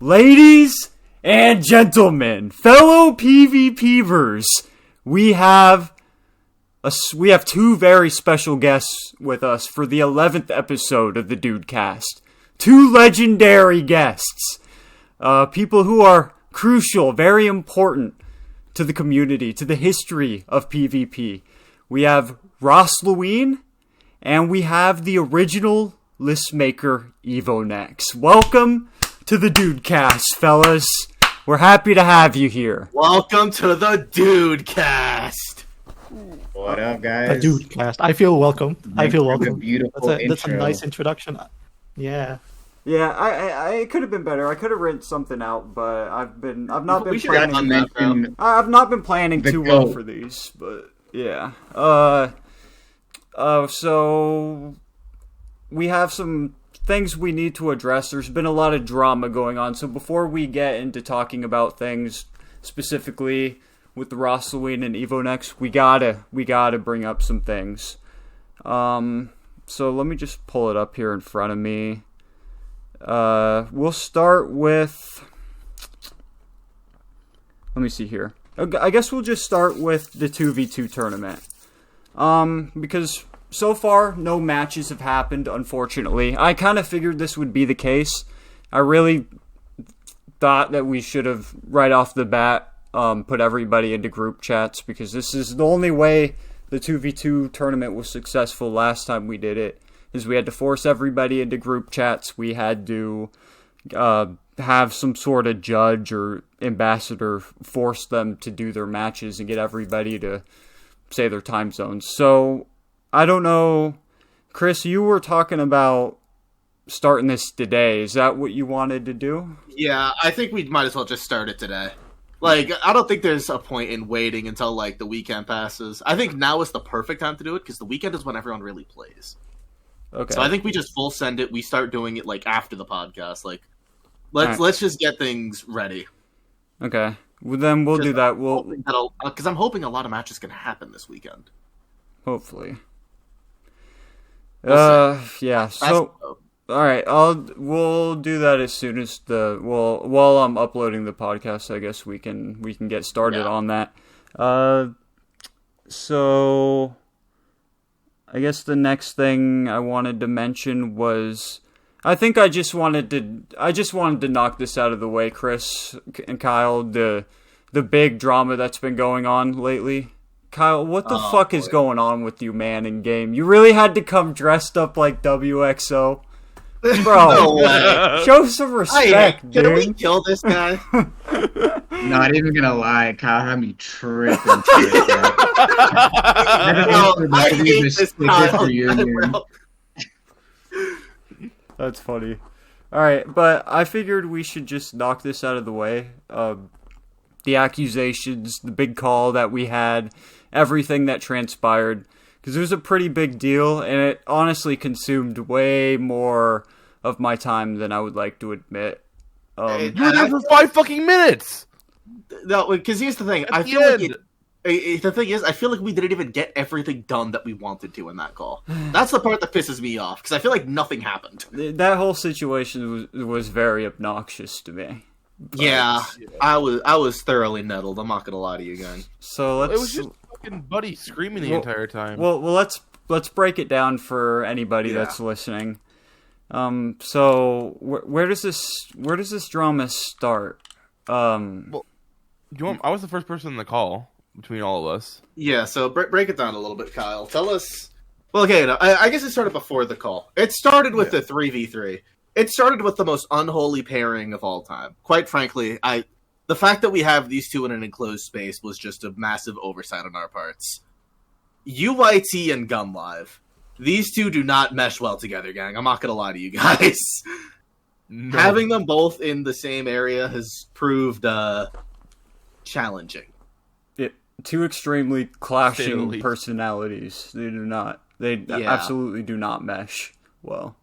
Ladies and gentlemen, fellow PvPvers, we have two very special guests with us for the 11th episode of the Dudecast. Two legendary guests. People who are crucial, very important to the community, to the history of PvP. We have RAS LUINE, and we have the original list maker, EVONEX. Welcome to the Dudecast, fellas. We're happy to have you here. Welcome to the Dudecast. What up, guys? The Dudecast. I feel welcome. That's That's a nice introduction. Yeah. Yeah, I could have been better. I could have written something out, but I've not been planning too well for these. But yeah, so we have some things we need to address. There's been a lot of drama going on, so before we get into talking about things specifically with the RAS LUINE and EVONEX, we gotta bring up some things. So let me just pull it up here in front of me. We'll start with, let me see here. I guess we'll just start with the 2v2 tournament. Because so far, no matches have happened, unfortunately. I kind of figured this would be the case. I really thought that we should have, right off the bat, put everybody into group chats, because this is the only way the 2v2 tournament was successful last time we did it. Is we had to force everybody into group chats. We had to have some sort of judge or ambassador force them to do their matches and get everybody to say their time zones. So, I don't know. Chris, you were talking about starting this today. Is that what you wanted to do? Yeah, I think we might as well just start it today. Like, I don't think there's a point in waiting until, like, the weekend passes. I think now is the perfect time to do it, because the weekend is when everyone really plays. Okay. So I think we just full send it. We start doing it like after the podcast. Like, let's just get things ready. Okay. Well, then we'll do that. Because I'm hoping a lot of matches can happen this weekend. Hopefully. Yeah. So, all right. We'll do that as soon as while I'm uploading the podcast. I guess we can get started on that. So. I guess the next thing I wanted to mention was, I think I just wanted to knock this out of the way, Chris and Kyle, the big drama that's been going on lately. Kyle, what the fuck is going on with you, man, in game? You really had to come dressed up like WXO? Bro, no way. Show some respect, dude. Can we kill this guy? Not even gonna lie, Kyle had me tripping. I hate this Kyle. That's funny. Alright, but I figured we should just knock this out of the way. The accusations, the big call that we had, everything that transpired. Because it was a pretty big deal, and it honestly consumed way more of my time than I would like to admit. You were there for 5 fucking minutes! No, because here's the thing. I feel like we didn't even get everything done that we wanted to in that call. That's the part that pisses me off, because I feel like nothing happened. That whole situation was very obnoxious to me. But, yeah, I was thoroughly nettled. I'm not gonna lie to you again. So it was just fucking Buddy screaming the entire time. Well, let's break it down for anybody that's listening. So where does this drama start? Well, I was the first person in the call between all of us. Yeah, so break it down a little bit, Kyle. Tell us. Well, okay, no, I guess it started before the call. It started with the 3v3. It started with the most unholy pairing of all time. Quite frankly, the fact that we have these two in an enclosed space was just a massive oversight on our parts. UIT and Gun Live. These two do not mesh well together, gang. I'm not gonna lie to you guys. No. Having them both in the same area has proved challenging. Two extremely clashing personalities. They absolutely do not mesh well.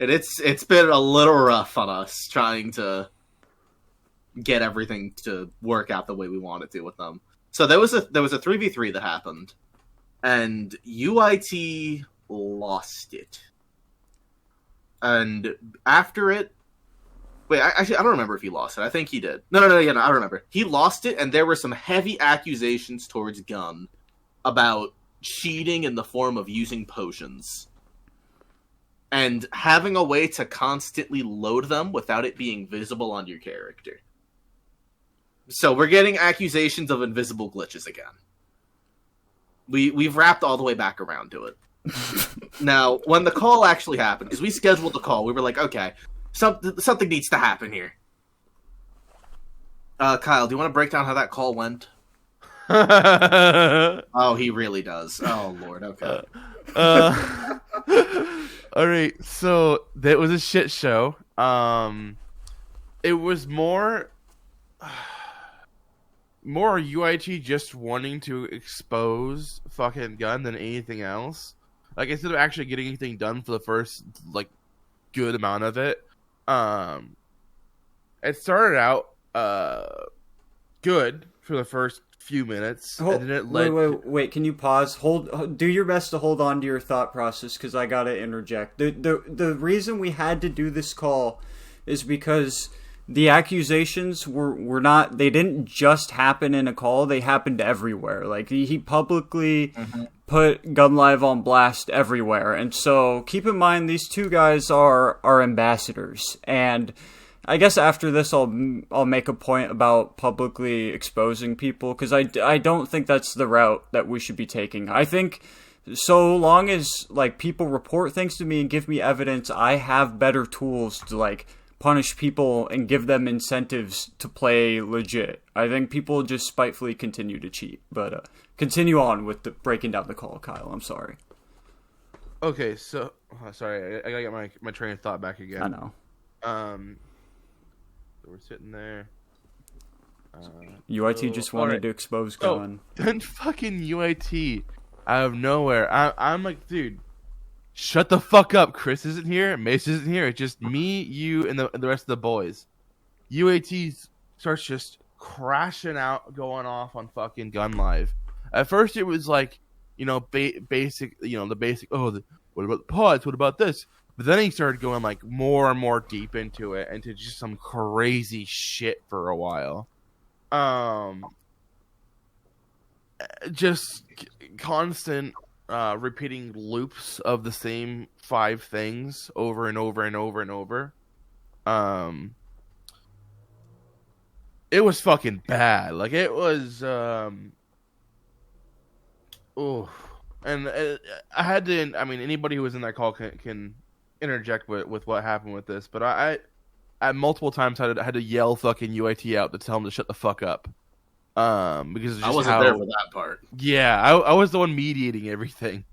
And it's been a little rough on us trying to get everything to work out the way we want it to with them. So there was a 3v3 that happened, and UIT lost it. And after it, Wait, actually, I don't remember if he lost it. I think he did. No, yeah, no, I remember. He lost it, and there were some heavy accusations towards Gun about cheating in the form of using potions. And having a way to constantly load them without it being visible on your character. So we're getting accusations of invisible glitches again. We've wrapped all the way back around to it. Now, when the call actually happened, because we scheduled the call, we were like, okay, something needs to happen here. Kyle, do you want to break down how that call went? Oh, he really does. Oh, Lord, okay. Alright, so that was a shit show. It was more UIT just wanting to expose fucking Gun than anything else. Like, instead of actually getting anything done for the first, like, good amount of it, it started out, good for the first few minutes, and then it led... Wait, can you pause? Do your best to hold on to your thought process, because I gotta interject. The reason we had to do this call is because the accusations were not... They didn't just happen in a call, they happened everywhere. Like, he publicly... put Gun Live on blast everywhere, and so keep in mind these two guys are ambassadors, and I guess after this I'll make a point about publicly exposing people, because I don't think that's the route that we should be taking. I think so long as like people report things to me and give me evidence, I have better tools to like punish people and give them incentives to play legit. I think people just spitefully continue to cheat, but continue on with breaking down the call, Kyle. I'm sorry. Okay, so sorry, I gotta get my train of thought back again. I know. So we're sitting there. UIT just wanted to expose Gun. Then fucking UIT out of nowhere. I'm like, dude, shut the fuck up. Chris isn't here. Mace isn't here. It's just me, you, and the rest of the boys. UAT starts just crashing out, going off on fucking Gun Live. At first, it was like, you know, basic, you know, the basic. Oh, what about the pods? What about this? But then he started going like more and more deep into it, into just some crazy shit for a while. Just constant repeating loops of the same 5 things over and over and over and over. It was fucking bad. Like, it was and I had to, I mean, anybody who was in that call can interject with what happened with this, but I at multiple times had to yell fucking UIT out to tell him to shut the fuck up. Because I wasn't there for that part. Yeah, I was the one mediating everything.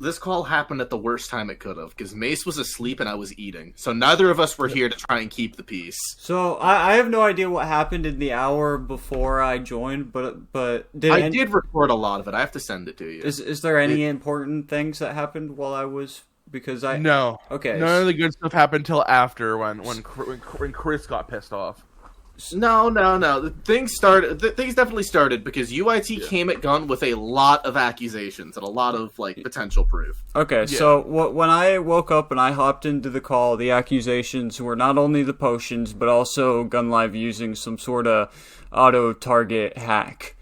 This call happened at the worst time it could have, because Mace was asleep and I was eating. So neither of us were here to try and keep the peace. So I have no idea what happened in the hour before I joined, but I did record a lot of it. I have to send it to you. Is there any important things that happened while I was... Because I... No. Okay. None of the good stuff happened until after, when Chris got pissed off. No. Things definitely started because UIT came at Gun with a lot of accusations and a lot of like potential proof. Okay, so when I woke up and I hopped into the call, the accusations were not only the potions, but also Gun Live using some sort of auto-target hack.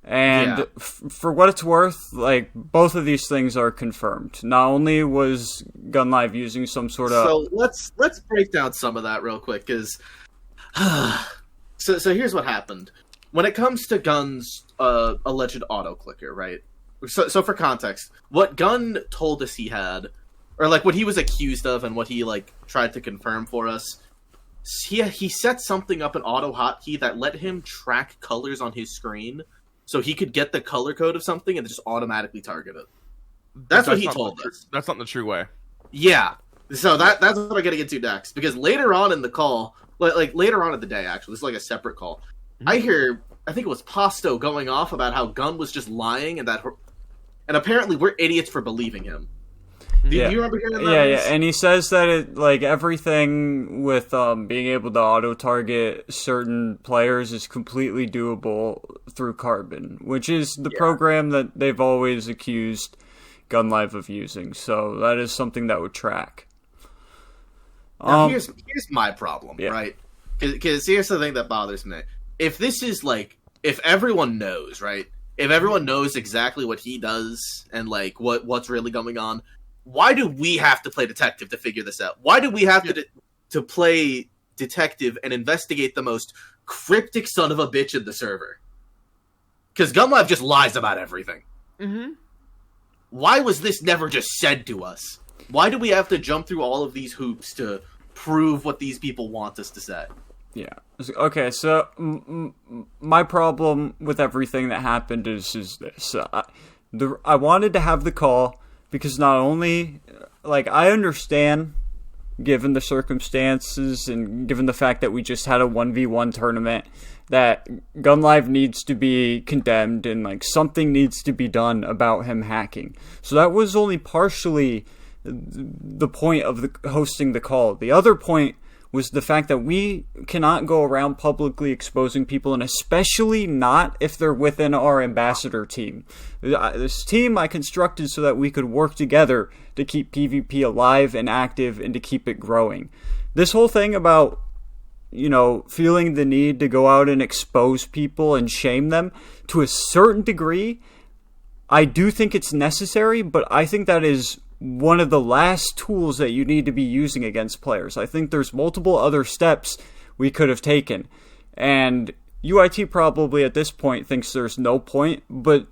And for what it's worth, like, both of these things are confirmed. Not only was Gun Live using some sort of... So let's break down some of that real quick, because... So here's what happened. When it comes to Gun's alleged auto-clicker, right? So for context, what Gun told us he had, or like what he was accused of and what he like tried to confirm for us, he set something up, an auto hotkey that let him track colors on his screen, so he could get the color code of something and just automatically target it. That's what he told us. That's not the true way. Yeah. So that's what I'm getting into next, because later on in the call, like later on in the day, actually, this is like a separate call. I think it was Pasto going off about how Gun was just lying and apparently we're idiots for believing him. Do you remember hearing that? Yeah, and he says that it, like, everything with being able to auto-target certain players is completely doable through Carbon, which is the program that they've always accused Gun Live of using, so that is something that would track. Now, here's my problem, right? Because here's the thing that bothers me. If this is like, if everyone knows, right? If everyone knows exactly what he does and like what's really going on, why do we have to play detective to figure this out? Why do we have to play detective and investigate the most cryptic son of a bitch in the server? Because GunLive just lies about everything. Mm-hmm. Why was this never just said to us? Why do we have to jump through all of these hoops to prove what these people want us to say? Yeah. Okay, so my problem with everything that happened is this. I wanted to have the call because not only, like, I understand, given the circumstances and given the fact that we just had a 1v1 tournament, that GunLive needs to be condemned and, like, something needs to be done about him hacking. So that was only partially the point of hosting the call. The other point was the fact that we cannot go around publicly exposing people, and especially not if they're within our ambassador team. This team I constructed so that we could work together to keep PvP alive and active and to keep it growing. This whole thing about, you know, feeling the need to go out and expose people and shame them, to a certain degree, I do think it's necessary, but I think that is one of the last tools that you need to be using against players. I think there's multiple other steps we could have taken. And UIT probably at this point thinks there's no point, but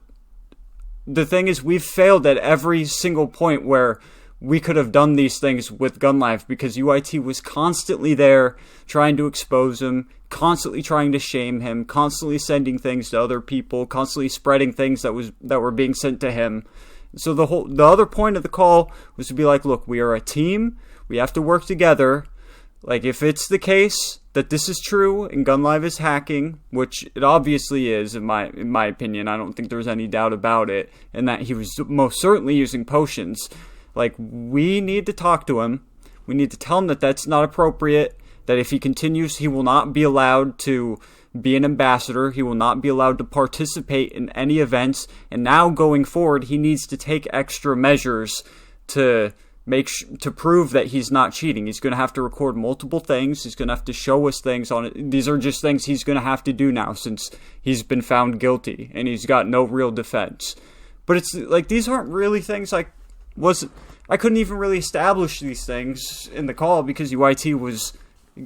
the thing is we've failed at every single point where we could have done these things with GunLive because UIT was constantly there trying to expose him, constantly trying to shame him, constantly sending things to other people, constantly spreading things that were being sent to him. So the other point of the call was to be like, look, we are a team. We have to work together. Like, if it's the case that this is true and GunLive is hacking, which it obviously is in my opinion, I don't think there's any doubt about it, and that he was most certainly using potions. Like, we need to talk to him. We need to tell him that that's not appropriate, that if he continues, he will not be allowed to be an ambassador. He will not be allowed to participate in any events. And now going forward, he needs to take extra measures to to prove that he's not cheating. He's going to have to record multiple things. He's going to have to show us things on it. These are just things he's going to have to do now since he's been found guilty and he's got no real defense. But it's like, these aren't really things I couldn't even really establish these things in the call because UIT was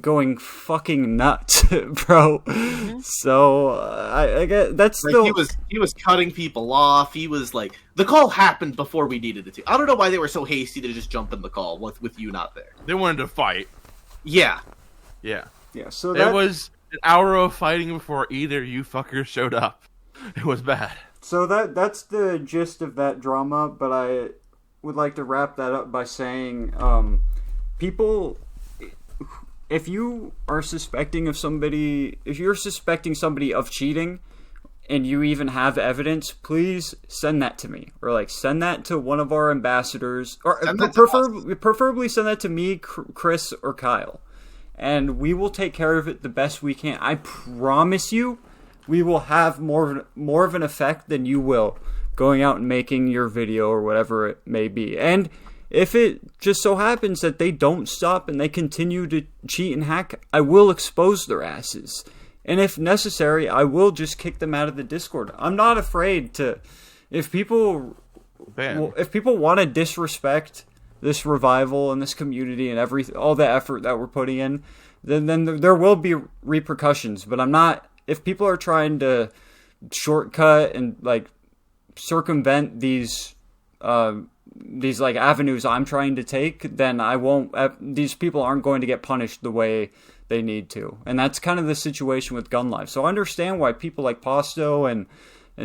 going fucking nuts, bro. Mm-hmm. So I get that's like still he was cutting people off. He was like, the call happened before we needed it to. I don't know why they were so hasty to just jump in the call with you not there. They wanted to fight. Yeah. So there was an hour of fighting before either you fuckers showed up. It was bad. So that's the gist of that drama. But I would like to wrap that up by saying, people. If you are suspecting somebody of cheating, and you even have evidence, please send that to me, or like send that to one of our ambassadors, or preferably send that to me, Chris, or Kyle, and we will take care of it the best we can. I promise you, we will have more of an effect than you will going out and making your video or whatever it may be. And if it just so happens that they don't stop and they continue to cheat and hack, I will expose their asses. And if necessary, I will just kick them out of the Discord. I'm not afraid to. If people want to disrespect this revival and this community and all the effort that we're putting in, then there will be repercussions. But I'm not. If people are trying to shortcut and like circumvent these like avenues I'm trying to take, then I won't. These people aren't going to get punished the way they need to, and that's kind of the situation with GunLive. So I understand why people like Posto and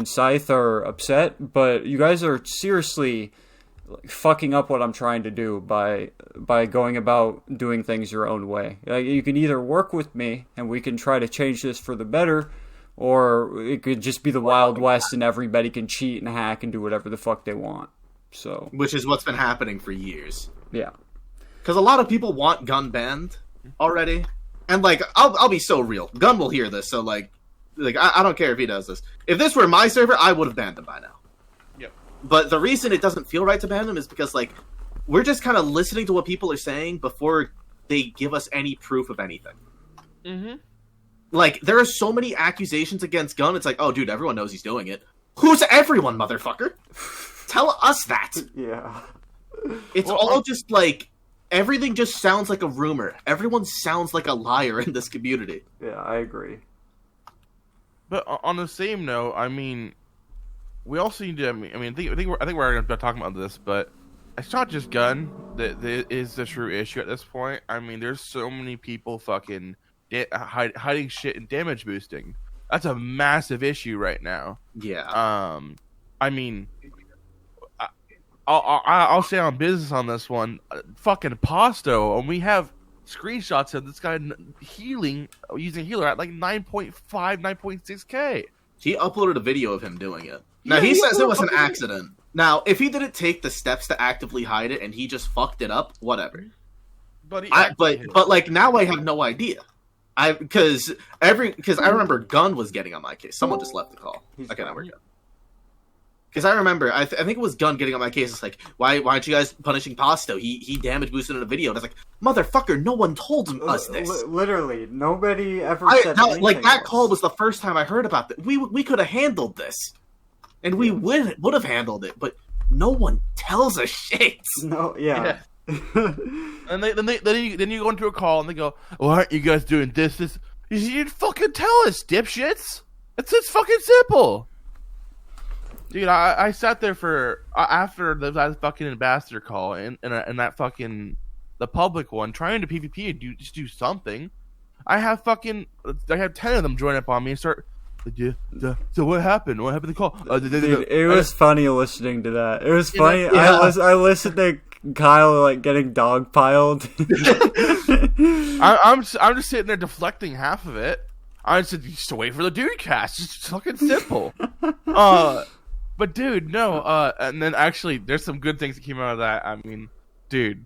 Scythe are upset, but you guys are seriously fucking up what I'm trying to do by going about doing things your own way. You can either work with me and we can try to change this for the better, or it could just be the Wild West and everybody can cheat and hack and do whatever the fuck they want. So, which is what's been happening for years. Yeah, because a lot of people want Gun banned already, and like I'll be so real. Gun will hear this, so like I don't care if he does this. If this were my server, I would have banned him by now. Yep. But the reason it doesn't feel right to ban him is because like we're just kind of listening to what people are saying before they give us any proof of anything. Mm-hmm. Like, there are so many accusations against Gunn. It's like, oh, dude, everyone knows he's doing it. Who's everyone, motherfucker? Tell us that. Yeah. It's all just like, everything just sounds like a rumor. Everyone sounds like a liar in this community. Yeah, I agree. But on the same note, I mean, we also need to. I think we're going to be talking about this, but it's not just Gunn that is the true issue at this point. I mean, there's so many people fucking hiding shit and damage boosting. That's a massive issue right now. Yeah. I mean, I'll stay on business on this one. Fucking Pasto, and we have screenshots of this guy healing using healer at like 9.5, 9.6k. He uploaded a video of him doing it. Now, he says it was an accident. Now, if he didn't take the steps to actively hide it and he just fucked it up, whatever. But like, now I have no idea. Because I remember Gunn was getting on my case. Someone just left the call. Okay, now we're good. Because I remember, I think it was Gunn getting on my case. It's like, why aren't you guys punishing Pasto? He damage boosted in a video. And I was like, motherfucker, no one told us this. Literally, nobody ever said anything. Like, that call was the first time I heard about that. We could have handled this. And we would have handled it, but no one tells us shit. No, yeah. And then you go into a call and they go, "Well, aren't you guys doing this? You didn't fucking tell us, dipshits. It's fucking simple." Dude, I sat there for after that fucking ambassador call and that fucking the public one trying to PvP and just do something. I have 10 of them join up on me and start. So what happened? What happened to the call? Dude, it was funny listening to that. It was funny. Yeah. I listened to Kyle like getting dogpiled. I'm just sitting there deflecting half of it. I said, just wait for the dudecast. It's fucking simple. But dude, no. And then actually, there's some good things that came out of that. I mean, dude,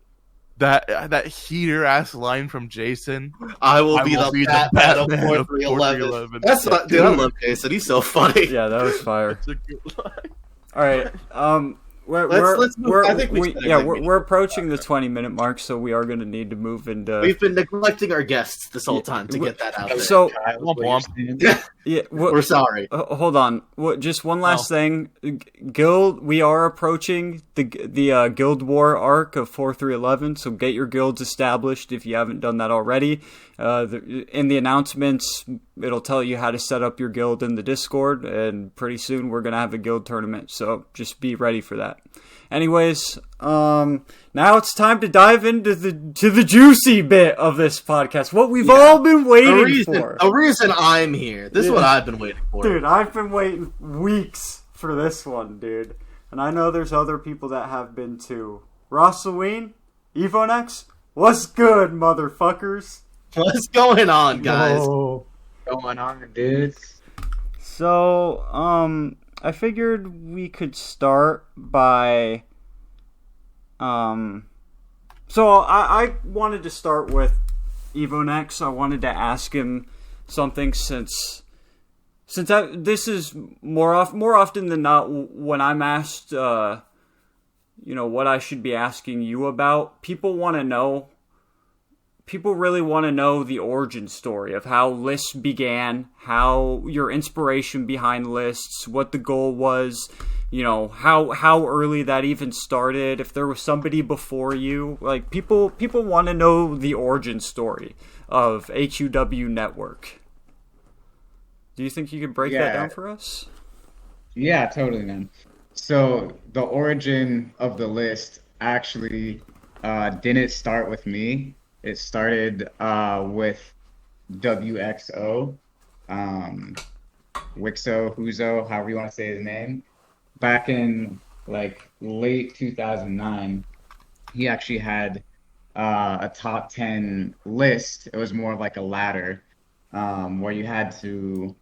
that heater ass line from Jason. I will be the Batman of 4.3.11. That's not, dude. I love Jason. He's so funny. Yeah, that was fire. That's a good line. All right. Let's move. I think we're approaching the 20-minute mark, so we are going to need to move into. We've been neglecting our guests this whole time to get that out there. So, we're sorry. Hold on. Just one last thing. Guild. We are approaching the Guild War arc of 4.3.11, so get your guilds established if you haven't done that already. In the announcements, it'll tell you how to set up your guild in the Discord, and pretty soon we're gonna have a guild tournament, so just be ready for that. Anyways, now it's time to dive into the juicy bit of this podcast. What we've all been waiting for. The reason I'm here. This is what I've been waiting for. Dude, I've been waiting weeks for this one, dude. And I know there's other people that have been too. RAS LUINE, EVONEX, what's good, motherfuckers? What's going on, guys? What's going on, dudes? So, I figured we could start by, so I wanted to start with EVONEX. I wanted to ask him something since this is more often than not when I'm asked, what I should be asking you about. People really want to know the origin story of how lists began, how your inspiration behind lists, what the goal was, how early that even started, if there was somebody before you. Like, people want to know the origin story of AQWnetwork. Do you think you could break that down for us? Yeah, totally, man. So the origin of the list actually didn't start with me. It started with WXO, Wixo, Huzo, however you want to say his name. Back in like late 2009, he actually had a top 10 list. It was more of like a ladder where you had to,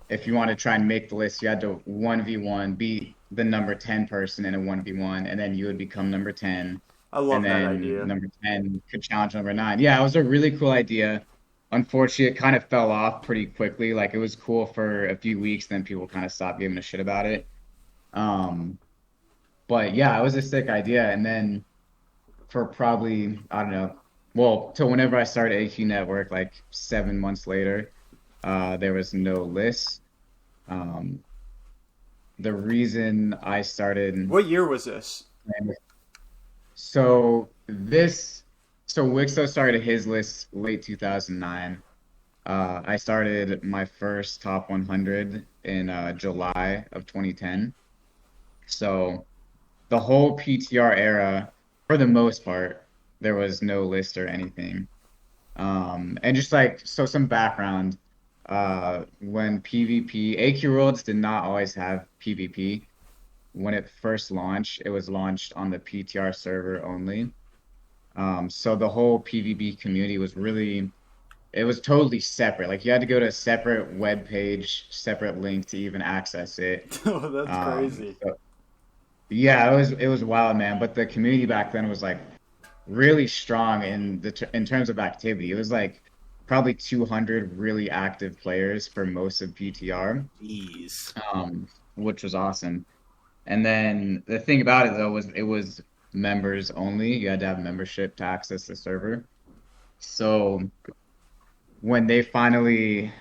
if you want to try and make the list, you had to 1v1, beat the number 10 person in a 1v1, and then you would become number 10. I love that then idea. Number 10 could challenge number 9. Yeah, it was a really cool idea. Unfortunately, it kind of fell off pretty quickly. Like, it was cool for a few weeks, then people kind of stopped giving a shit about it. But yeah, it was a sick idea. And then for probably, I don't know, well, till whenever I started AQWnetwork, like 7 months later, there was no list. The reason I started. What year was this? So Wixo started his list late 2009. I started my first top 100 in July of 2010. So the whole PTR era, for the most part, there was no list or anything. And just like, so some background, when PvP, AQ Worlds did not always have PvP. When it first launched, it was launched on the PTR server only. So the whole PvP community was really, it was totally separate. Like you had to go to a separate web page, separate link to even access it. Oh, that's crazy. So, yeah, it was wild, man. But the community back then was like really strong in terms of activity. It was like probably 200 really active players for most of PTR. Jeez. Which was awesome. And then the thing about it though was it was members only. You had to have membership to access the server. So when they finally,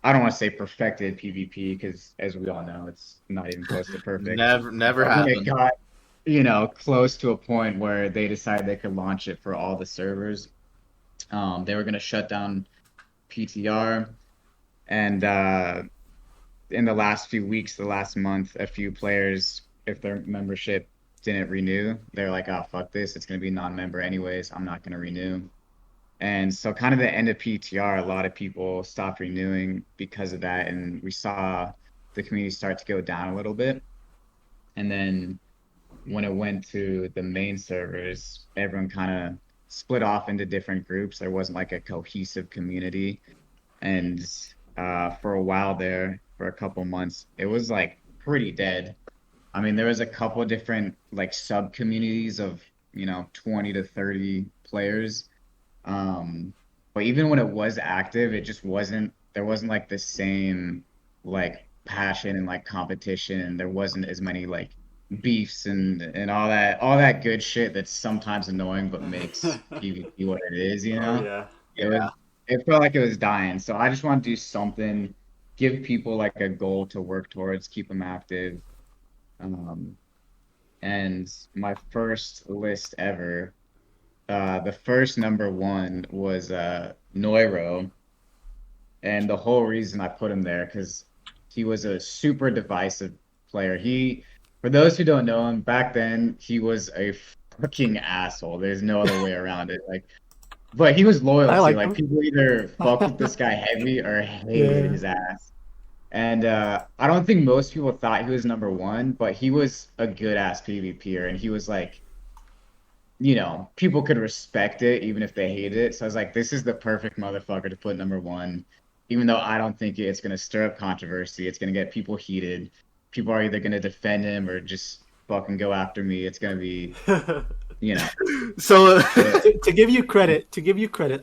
I don't want to say perfected PvP because as we all know, it's not even close to perfect. Never happened. It got, close to a point where they decided they could launch it for all the servers. They were going to shut down PTR, and in the last few weeks, the last month, a few players, if their membership didn't renew, they're like, oh, fuck this, it's going to be non-member anyways, I'm not going to renew. And so kind of the end of PTR, a lot of people stopped renewing because of that, and we saw the community start to go down a little bit. And then when it went to the main servers, everyone kind of split off into different groups. There wasn't like a cohesive community. And for a while there, for a couple months, it was like pretty dead. I mean, there was a couple different like sub communities of 20 to 30 players, but even when it was active, it just wasn't, there wasn't like the same like passion and like competition, and there wasn't as many like beefs and all that good shit that's sometimes annoying but makes PvP what it is. Oh, yeah. It felt like it was dying. So I just want to do something, give people like a goal to work towards, keep them active. And my first list ever, the first number one was Neuro. And the whole reason I put him there, because he was a super divisive player. For those who don't know him, back then, he was a fucking asshole. There's no other way around it. But he was loyal. Like people either fuck with this guy heavy or hated his ass. And I don't think most people thought he was number one, but he was a good ass PvPer, and he was like, people could respect it even if they hated it. So I was like, this is the perfect motherfucker to put number one, even though I don't think it's going to stir up controversy. It's going to get people heated. People are either going to defend him or just fucking go after me. It's going to be, So to give you credit,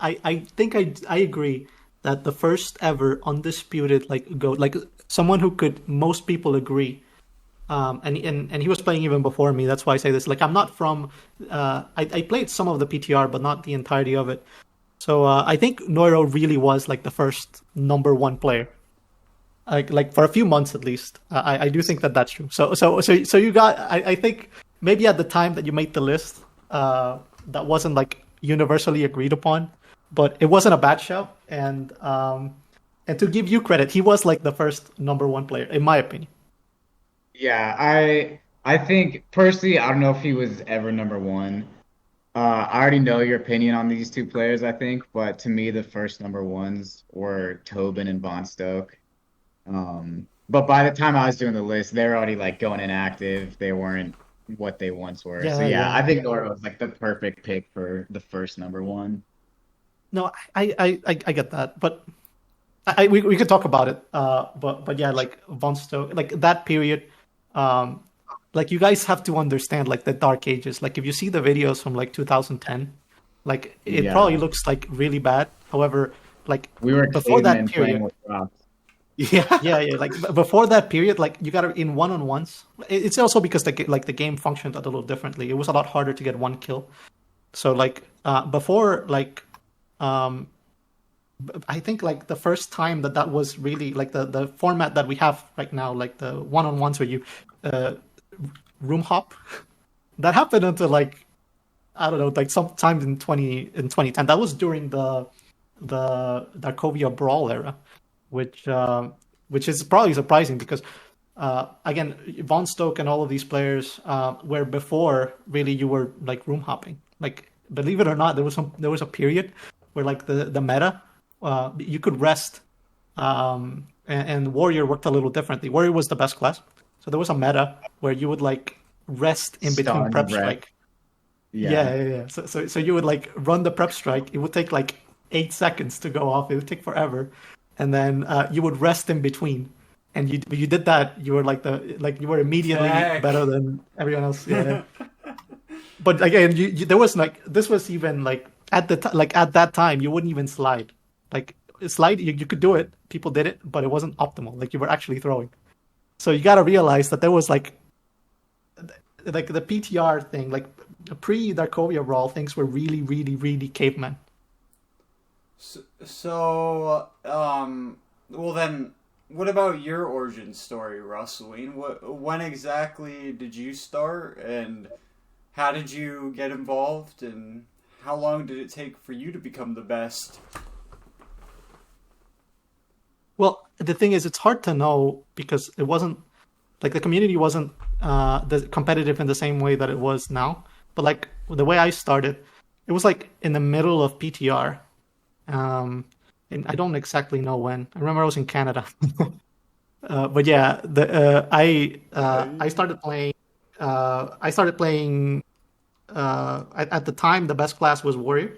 I think I agree that the first ever undisputed GOAT, like someone who could most people agree, and he was playing even before me. That's why I say this. Like I'm not from, I played some of the PTR, but not the entirety of it. So I think Neuro really was like the first number one player. Like for a few months at least. I do think that that's true. So you got, I think maybe at the time that you made the list, that wasn't like universally agreed upon, but it wasn't a bad shout. And to give you credit, he was like the first number one player, in my opinion. Yeah, I think personally, I don't know if he was ever number one. I already know your opinion on these two players, I think, but to me, the first number ones were Tobin and Von Stoke. But by the time I was doing the list, they were already like going inactive. They weren't what they once were. Yeah. I think Nora was like the perfect pick for the first number one. No, I get that, but we could talk about it. But yeah, like Von Stoke, like that period, like you guys have to understand like the dark ages. Like if you see the videos from like 2010, like it probably looks like really bad. However, like we were before that period. With props. Yeah. Like before that period, like you got to in one-on-ones. It's also because the game functioned a little differently. It was a lot harder to get one kill. So like before, like I think like the first time that was really like the format that we have right now, like the one-on-ones where you room hop, that happened until like I don't know, like sometime in 2010. That was during the Darkovia Brawl era, which is probably surprising because again, Von Stoke and all of these players where before really you were like room hopping. Like believe it or not, there was a period where like the meta you could rest, and Warrior worked a little differently. Warrior was the best class, so there was a meta where you would like rest in between Stun, prep rep. strike. Yeah. Yeah. So you would like run the prep strike. It would take like 8 seconds to go off. It would take forever, and then you would rest in between. And you did that. You were you were immediately Heck. better than everyone else. Yeah. But again, there was like this was even like at that time you wouldn't even slide. Like slide, you could do it. People did it, but it wasn't optimal. Like you were actually throwing. So you got to realize that there was like the PTR thing, like pre-Darkovia Brawl, things were really, really, really caveman. So, well then, what about your origin story, Ras Luine? When exactly did you start, and how did you get involved, and how long did it take for you to become the best? Well, the thing is, it's hard to know because it wasn't like the community wasn't the competitive in the same way that it was now. But like the way I started, it was like in the middle of PTR, and I don't exactly know when. I remember I was in Canada, but yeah, I started playing. At the time, the best class was Warrior,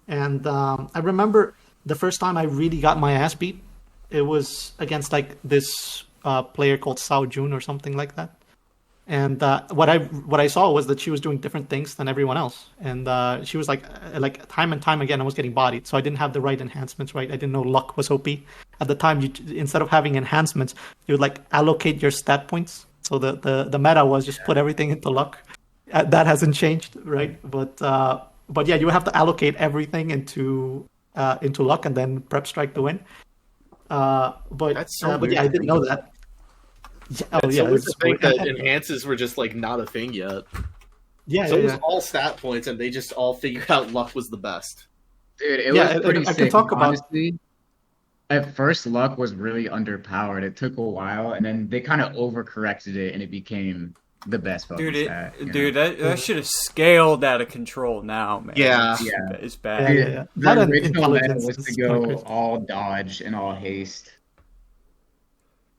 and I remember the first time I really got my ass beat. It was against like this player called Sao Jun or something like that. And what I saw was that she was doing different things than everyone else, and she was like time and time again I was getting bodied. So I didn't have the right enhancements. Right, I didn't know luck was OP at the time. Instead of having enhancements, you would like allocate your stat points. So the meta was just put everything into luck. That hasn't changed, right? But yeah, you would have to allocate everything into luck and then prep strike to win. But That's so but yeah, I didn't know that. Yeah, It's so weird it's to think weird. that enhances were just like not a thing yet. Yeah, So it was yeah. all stat points, and they just all figured out luck was the best. Dude, it Yeah, was pretty I can sick. talk about- Honestly, at first, luck was really underpowered. It took a while, and then they kind of overcorrected it, and it became the best fucking Dude, stat. you know? dude, that should have scaled out of control now, man. Yeah. It's Yeah, bad. yeah. The That and original meta intelligence was is to kinda go crazy. all dodge and all haste.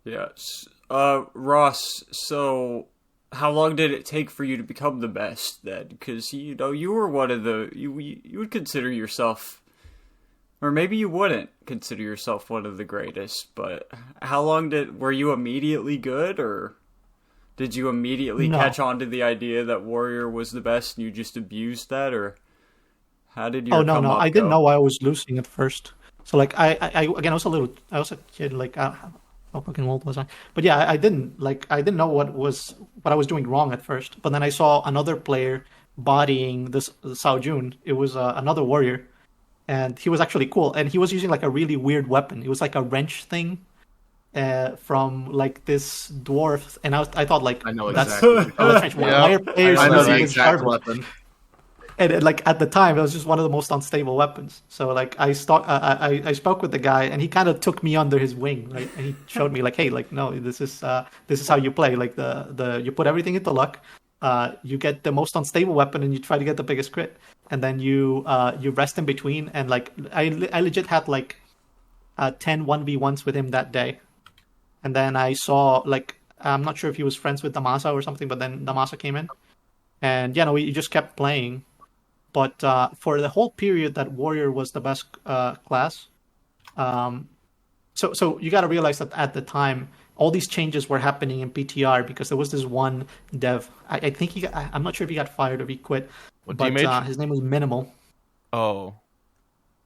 Yes. Ross, so how long did it take for you to become the best then? Because, you were one of the... You would consider yourself... Or maybe you wouldn't consider yourself one of the greatest, but how long were you immediately good, or did you immediately No. catch on to the idea that Warrior was the best and you just abused that, or how did you Oh no, come up I didn't go? know I was losing at first. So like I again I was a kid, like how fucking old was I? But yeah, I didn't know what I was doing wrong at first. But then I saw another player bodying this Sao Jun. It was another warrior, and he was actually cool. And he was using like a really weird weapon. It was like a wrench thing from like this dwarf. And I thought like I know that's exactly. oh, that's why are players I know using the this exact garbage? weapon. And like at the time, it was just one of the most unstable weapons. So like I spoke with the guy, and he kind of took me under his wing, right? And he showed me like, hey, like no, this is how you play. Like the you put everything into luck, you get the most unstable weapon, and you try to get the biggest crit, and then you rest in between. And like I legit had like 10 1v1s with him that day, and then I saw like I'm not sure if he was friends with Damasa or something, but then Damasa came in, and yeah, no, we just kept playing. But for the whole period that Warrior was the best class, so you got to realize that at the time, all these changes were happening in PTR because there was this one dev. I think I'm not sure if he got fired or he quit, What but teammate? his name was Minimal. Oh,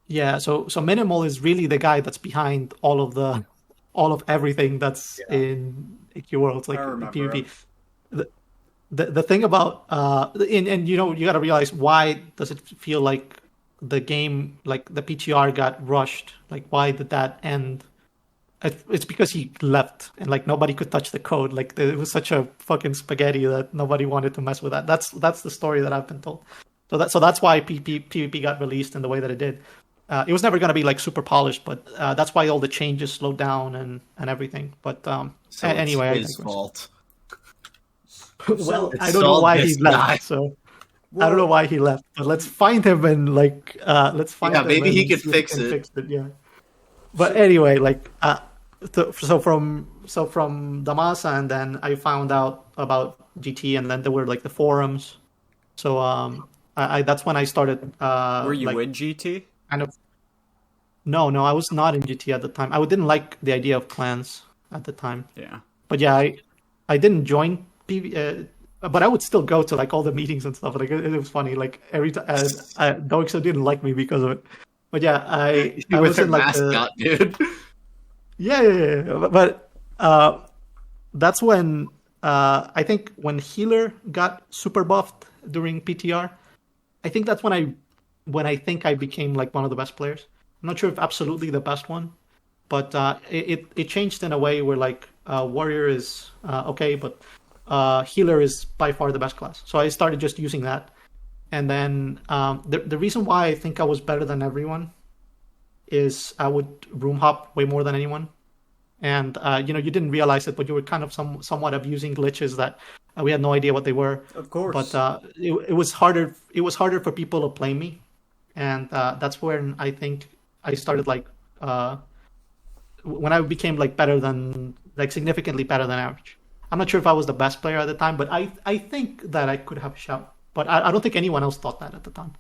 Yeah, so Minimal is really the guy that's behind all of everything that's in AQ Worlds, like I the remember PvP. him. the thing about and you know, you got to realize, why does it feel like the game, like the PTR got rushed? Like, why did that end? It's because he left and like nobody could touch the code. Like, it was such a fucking spaghetti that nobody wanted to mess with that. That's the story that I've been told. So that's why PvP got released in the way that it did. It was never going to be like super polished, but that's why all the changes slowed down and everything. But So anyway, it's his fault. well, It's I don't know all why this he left. guy. So I don't know why he left. But let's find him and like let's find Yeah, him. maybe he and could see if fix can it. Fix it. Yeah. But anyway, like so from Damasa, and then I found out about GT, and then there were like the forums. So I that's when I started. Were you like, in GT? kind of. No, I was not in GT at the time. I didn't like the idea of clans at the time. Yeah. But yeah, I didn't join PV, but I would still go to like all the meetings and stuff. Like it was funny. Like every time, Doixo didn't like me because of it. But yeah, I With was her in like mascot, dude. yeah. But that's when I think when Healer got super buffed during PTR. I think that's when I think I became like one of the best players. I'm not sure if absolutely the best one, but it changed in a way where like Warrior is okay, but Healer is by far the best class. So I started just using that, and then the reason why I think I was better than everyone is I would room hop way more than anyone, and you know, you didn't realize it, but you were kind of somewhat abusing glitches that we had no idea what they were. Of course. But it was harder. It was harder for people to play me, and that's when I think I started like when I became like better than, like significantly better than average. I'm not sure if I was the best player at the time, but I think that I could have a shout. But I don't think anyone else thought that at the time.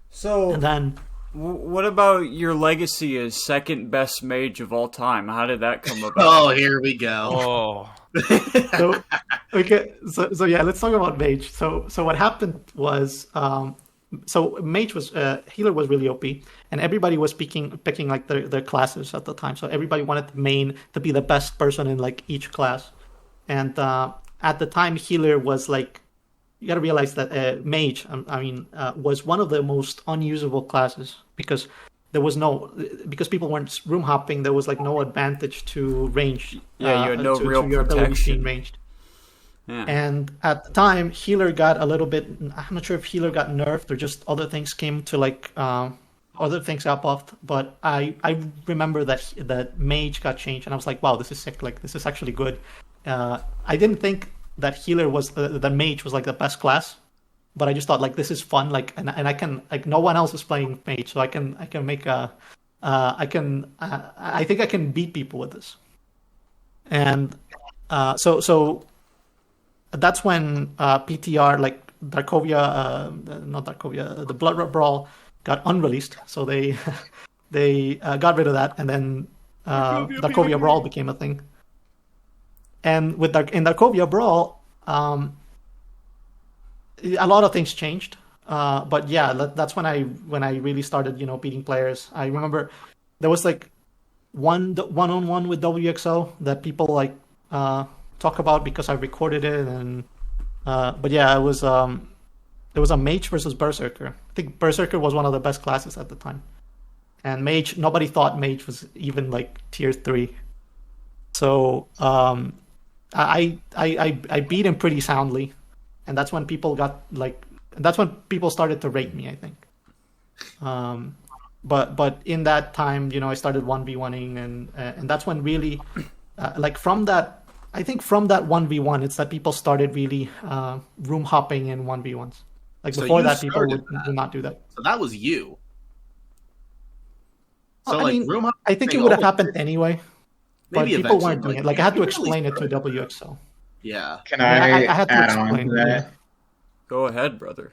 So, And then what about your legacy as second best mage of all time? How did that come about? Oh, here we go. Oh, so okay, so yeah, let's talk about mage. So what happened was so mage was healer was really OP, and everybody was picking like their classes at the time. So everybody wanted the main to be the best person in like each class, and at the time healer was like, you got to realize that mage, was one of the most unusable classes because there was because people weren't room hopping. There was like no advantage to range. Yeah, you had no real to your ability protection. being ranged. Yeah. And at the time, healer got a little bit. I'm not sure if healer got nerfed or just other things came to like other things got buffed. But I remember that mage got changed, and I was like, wow, this is sick. Like this is actually good. I didn't think that healer was the mage was like the best class, but I just thought like this is fun. Like and I can, like, no one else is playing mage, so I can make a I think I can beat people with this. And so that's when PTR, like not Darkovia, the bludrutbrawl got unreleased. So they got rid of that, and then Darkovia Brawl became a thing. And with in Darkovia Brawl, a lot of things changed. But yeah, that's when I really started, beating players. I remember there was like one-on-one with WXO that people like talk about because I recorded it, and but yeah, it was there was a mage versus berserker. I think berserker was one of the best classes at the time, and mage, nobody thought mage was even like tier 3. So I beat him pretty soundly, and that's when people started to rate me, I think. But in that time, I started 1v1ing, and that's when really like from that 1v1, it's that people started really room hopping in 1v1s. Like So before you that, people started would not do that. So that was you. So I mean, room I think it hopping would have always- happened anyway, but Maybe people eventually, weren't doing but it. Like I had to you really explain it to started. WXO. Yeah. Can I I had to add on explain to it, that? Go ahead, brother.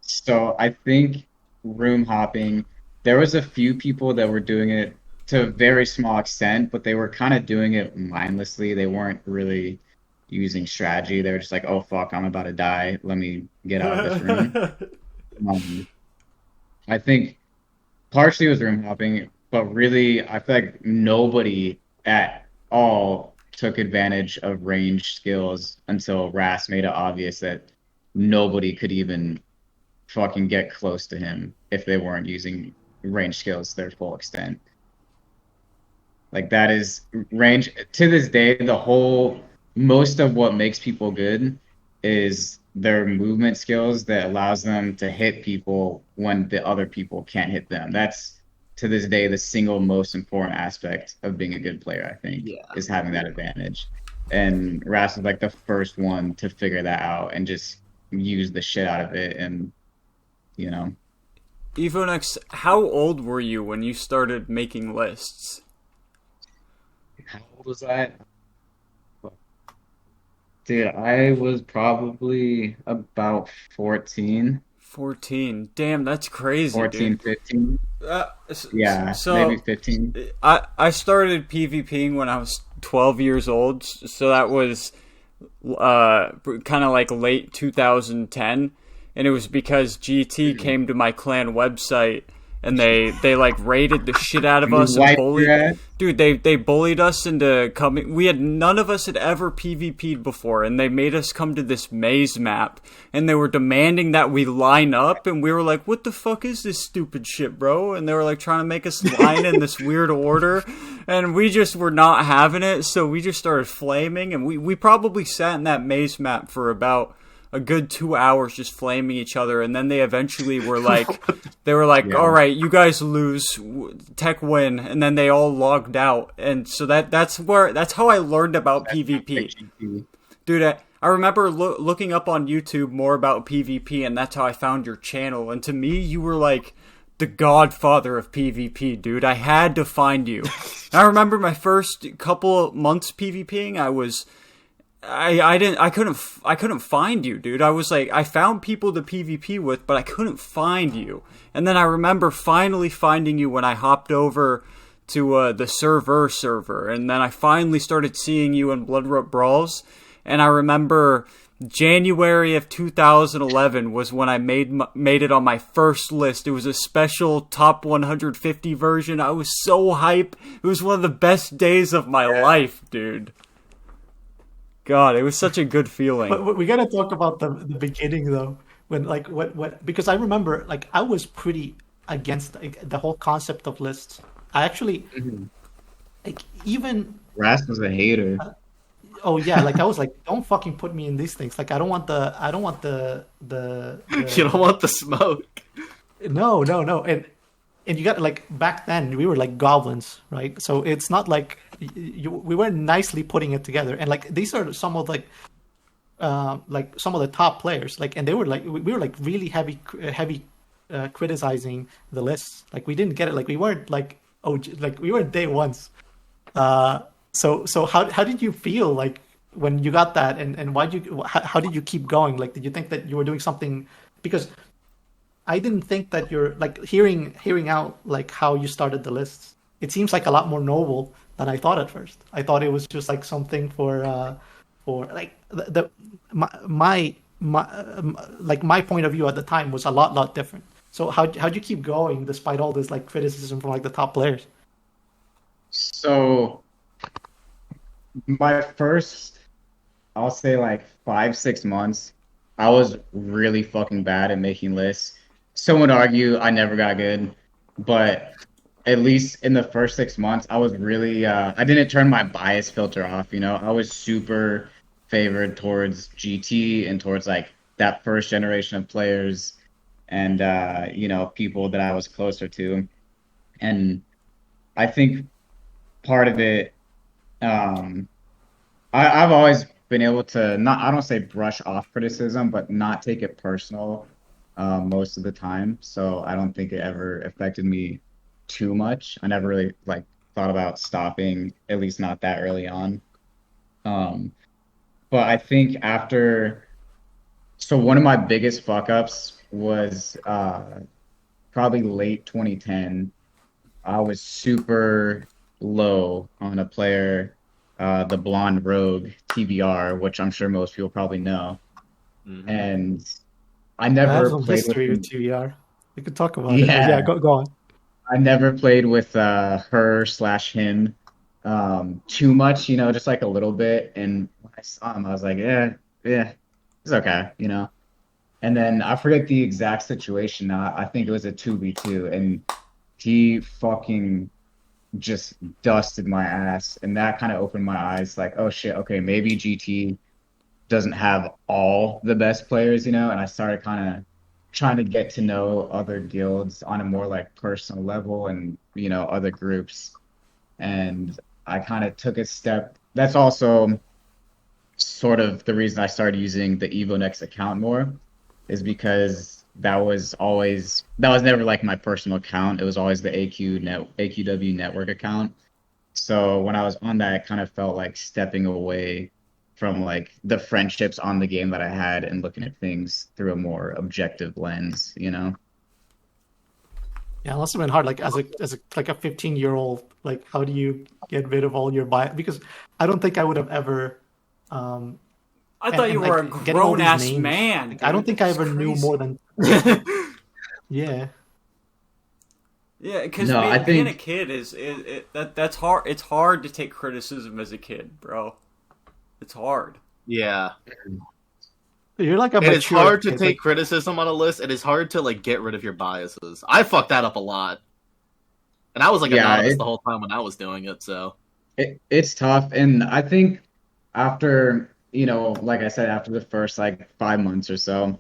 So I think room hopping, there was a few people that were doing it to a very small extent, but they were kind of doing it mindlessly. They weren't really using strategy. They were just like, oh fuck, I'm about to die. Let me get out of this room. I think partially it was room hopping, but really I feel like nobody at all took advantage of ranged skills until Ras made it obvious that nobody could even fucking get close to him if they weren't using range skills to their full extent. Like that is range to this day. Most of what makes people good is their movement skills that allows them to hit people when the other people can't hit them. That's to this day the single most important aspect of being a good player, I think, is having that advantage. And Ras was like the first one to figure that out and just use the shit out of it. And you know, EVONEX, how old were you when you started making lists? how old was I? Dude, I was probably about 14. 14. Damn, that's crazy, 14, dude. 15. Yeah, so maybe 15. I started PvPing when I was 12 years old, so that was kind of like late 2010, and it was because GT came to my clan website and they like raided the shit out of us and bullied. Dude, they bullied us into coming. None of us had ever PvP'd before, and they made us come to this maze map, and they were demanding that we line up, and we were like, what the fuck is this stupid shit, bro? And they were like trying to make us line in this weird order, and we just were not having it, so we just started flaming, and we probably sat in that maze map for about a good 2 hours just flaming each other, and then they eventually were like, all right, you guys lose, tech win, and then they all logged out, and so that's how I learned about PvP. Dude, I remember looking up on YouTube more about PvP, and that's how I found your channel, and to me, you were like the godfather of PvP, dude. I had to find you. I remember my first couple of months PvPing, I couldn't find you, dude. I was like, I found people to PvP with, but I couldn't find you. And then I remember finally finding you when I hopped over to the server, and then I finally started seeing you in bludrutbrawls. And I remember January of 2011 was when I made it on my first list. It was a special top 150 version. I was so hype. It was one of the best days of my life, dude. God, it was such a good feeling. But we gotta talk about the beginning though, when like what because I remember like I was pretty against the whole concept of lists. I actually like even Ras was a hater. Oh yeah, like I was like, don't fucking put me in these things. Like I don't want the You don't want the smoke. No. And you got like back then we were like goblins, right? So it's not like we weren't nicely putting it together. And like these are some of like some of the top players, like, and they were like we were like really heavy criticizing the lists. Like we didn't get it. Like we weren't like we weren't day ones. So how did you feel like when you got that, and how did you keep going? Like, did you think that you were doing something? Because I didn't think that you're like hearing out like how you started the lists. It seems like a lot more noble than I thought at first. I thought it was just like something for like my point of view at the time was a lot different. So how'd you keep going despite all this like criticism from like the top players? So my first, I'll say like 5-6 months, I was really fucking bad at making lists. Some would argue I never got good, but at least in the first 6 months, I was really, I didn't turn my bias filter off, you know? I was super favored towards GT and towards like that first generation of players and, you know, people that I was closer to. And I think part of it, I've always been able to I don't say brush off criticism, but not take it personal most of the time. So I don't think it ever affected me too much. I never really like thought about stopping, at least not that early on. But I think so one of my biggest fuck ups was probably late 2010. I was super low on a player, the blonde rogue TBR, which I'm sure most people probably know. Mm-hmm. And I never played history with TBR. We could talk about it. Yeah, go on. I never played with her/him too much, you know, just like a little bit. And when I saw him, I was like, yeah, it's okay, you know. And then I forget the exact situation now. I think it was a 2v2, and he fucking just dusted my ass, and that kind of opened my eyes. Like, oh shit, okay, maybe GT doesn't have all the best players, you know. And I started kind of trying to get to know other guilds on a more like personal level, and you know, other groups. And I kind of took a step. That's also sort of the reason I started using the EVONEX account more, is because that was never like my personal account. It was always the AQWnetwork account. So when I was on that, it kind of felt like stepping away from like the friendships on the game that I had and looking at things through a more objective lens, you know? Yeah, it must have been hard. Like as a 15-year-old, like how do you get rid of all your bias? Because I don't think I would have ever. I thought you were a grown ass man. Like, I don't think I ever knew more than. Yeah. Yeah, because being a kid that's hard. It's hard to take criticism as a kid, bro. It's hard. Yeah. You're like a It is hard to kid. take criticism on a list. It is hard to like get rid of your biases. I fucked that up a lot, and I was like anonymous the whole time when I was doing it. So it's tough, and I think after, you know, like I said, after the first like 5 months or so,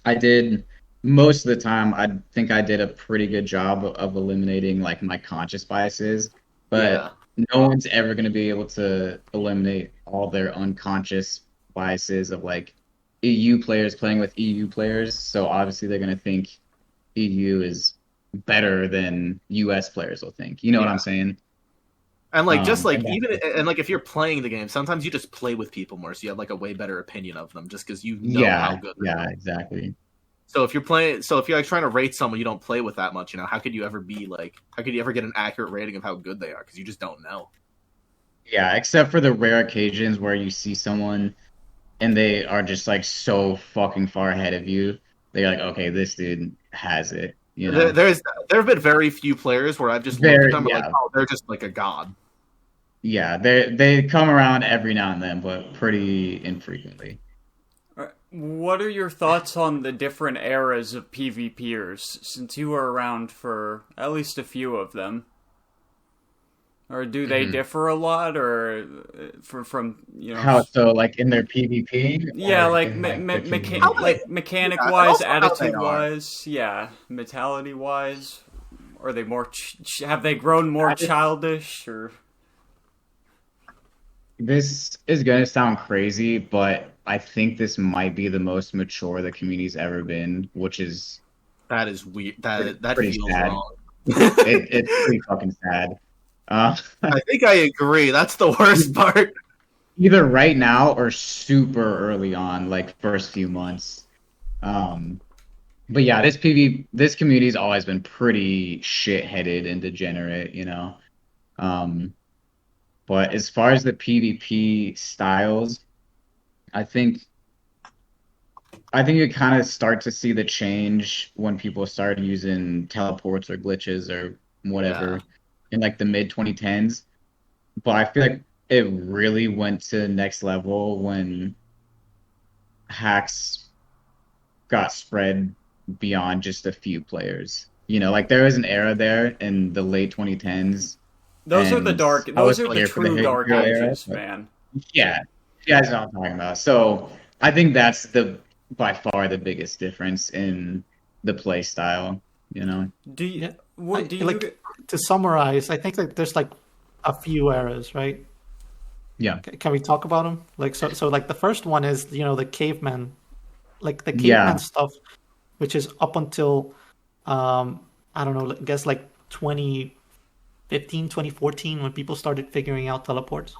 I did most of the time. I think I did a pretty good job of eliminating like my conscious biases, but no one's ever going to be able to eliminate all their unconscious biases of like EU players playing with EU players. So obviously they're going to think EU is better than US players will think. You know what I'm saying? And like just like if you're playing the game, sometimes you just play with people more, so you have like a way better opinion of them just because you know how good they are. Exactly. So if you're like trying to rate someone you don't play with that much, you know, how could you ever get an accurate rating of how good they are? Because you just don't know. Yeah, except for the rare occasions where you see someone and they are just like so fucking far ahead of you. They're like, okay, this dude has it. You know? There have been very few players where I've just looked at them and like, oh, they're just like a god. Yeah, they come around every now and then, but pretty infrequently. What are your thoughts on the different eras of PvPers, since you were around for at least a few of them? Or do they differ a lot, or from you know? How so? Like in their PvP? Yeah, like mechanic wise, attitude wise, mentality wise. Are they more? Have they grown more childish, or? This is gonna sound crazy, but I think this might be the most mature the community's ever been, which is weird. That pretty feels sad. wrong. It's pretty fucking sad. I think I agree. That's the worst part. Either right now or super early on, like first few months. But yeah, this community's always been pretty shit-headed and degenerate, you know. But as far as the PvP styles, I think you kind of start to see the change when people start using teleports or glitches or whatever in like the mid 2010s. But I feel like it really went to the next level when hacks got spread beyond just a few players. You know, like there was an era there in the late 2010s. Those are the true dark ages, man. Yeah, you guys know what I'm talking about. So I think that's by far the biggest difference in the play style, you know? To summarize, I think that there's like a few eras, right? Yeah. Can we talk about them? Like, so like the first one is, you know, the caveman, like the caveman stuff, which is up until, I don't know, I guess like 2015, 2014, when people started figuring out teleports.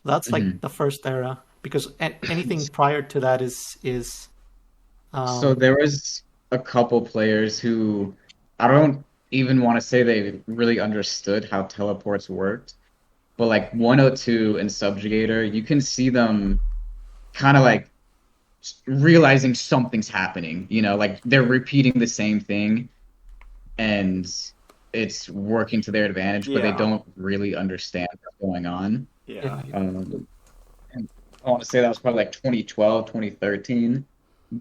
That's like the first era, because anything prior to that is. So there was a couple players who I don't even want to say they really understood how teleports worked, but like 102 and Subjugator, you can see them kind of like realizing something's happening, you know, like they're repeating the same thing, and it's working to their advantage, but they Yeah. don't really understand what's going on. Yeah. And I want to say that was probably like 2012, 2013,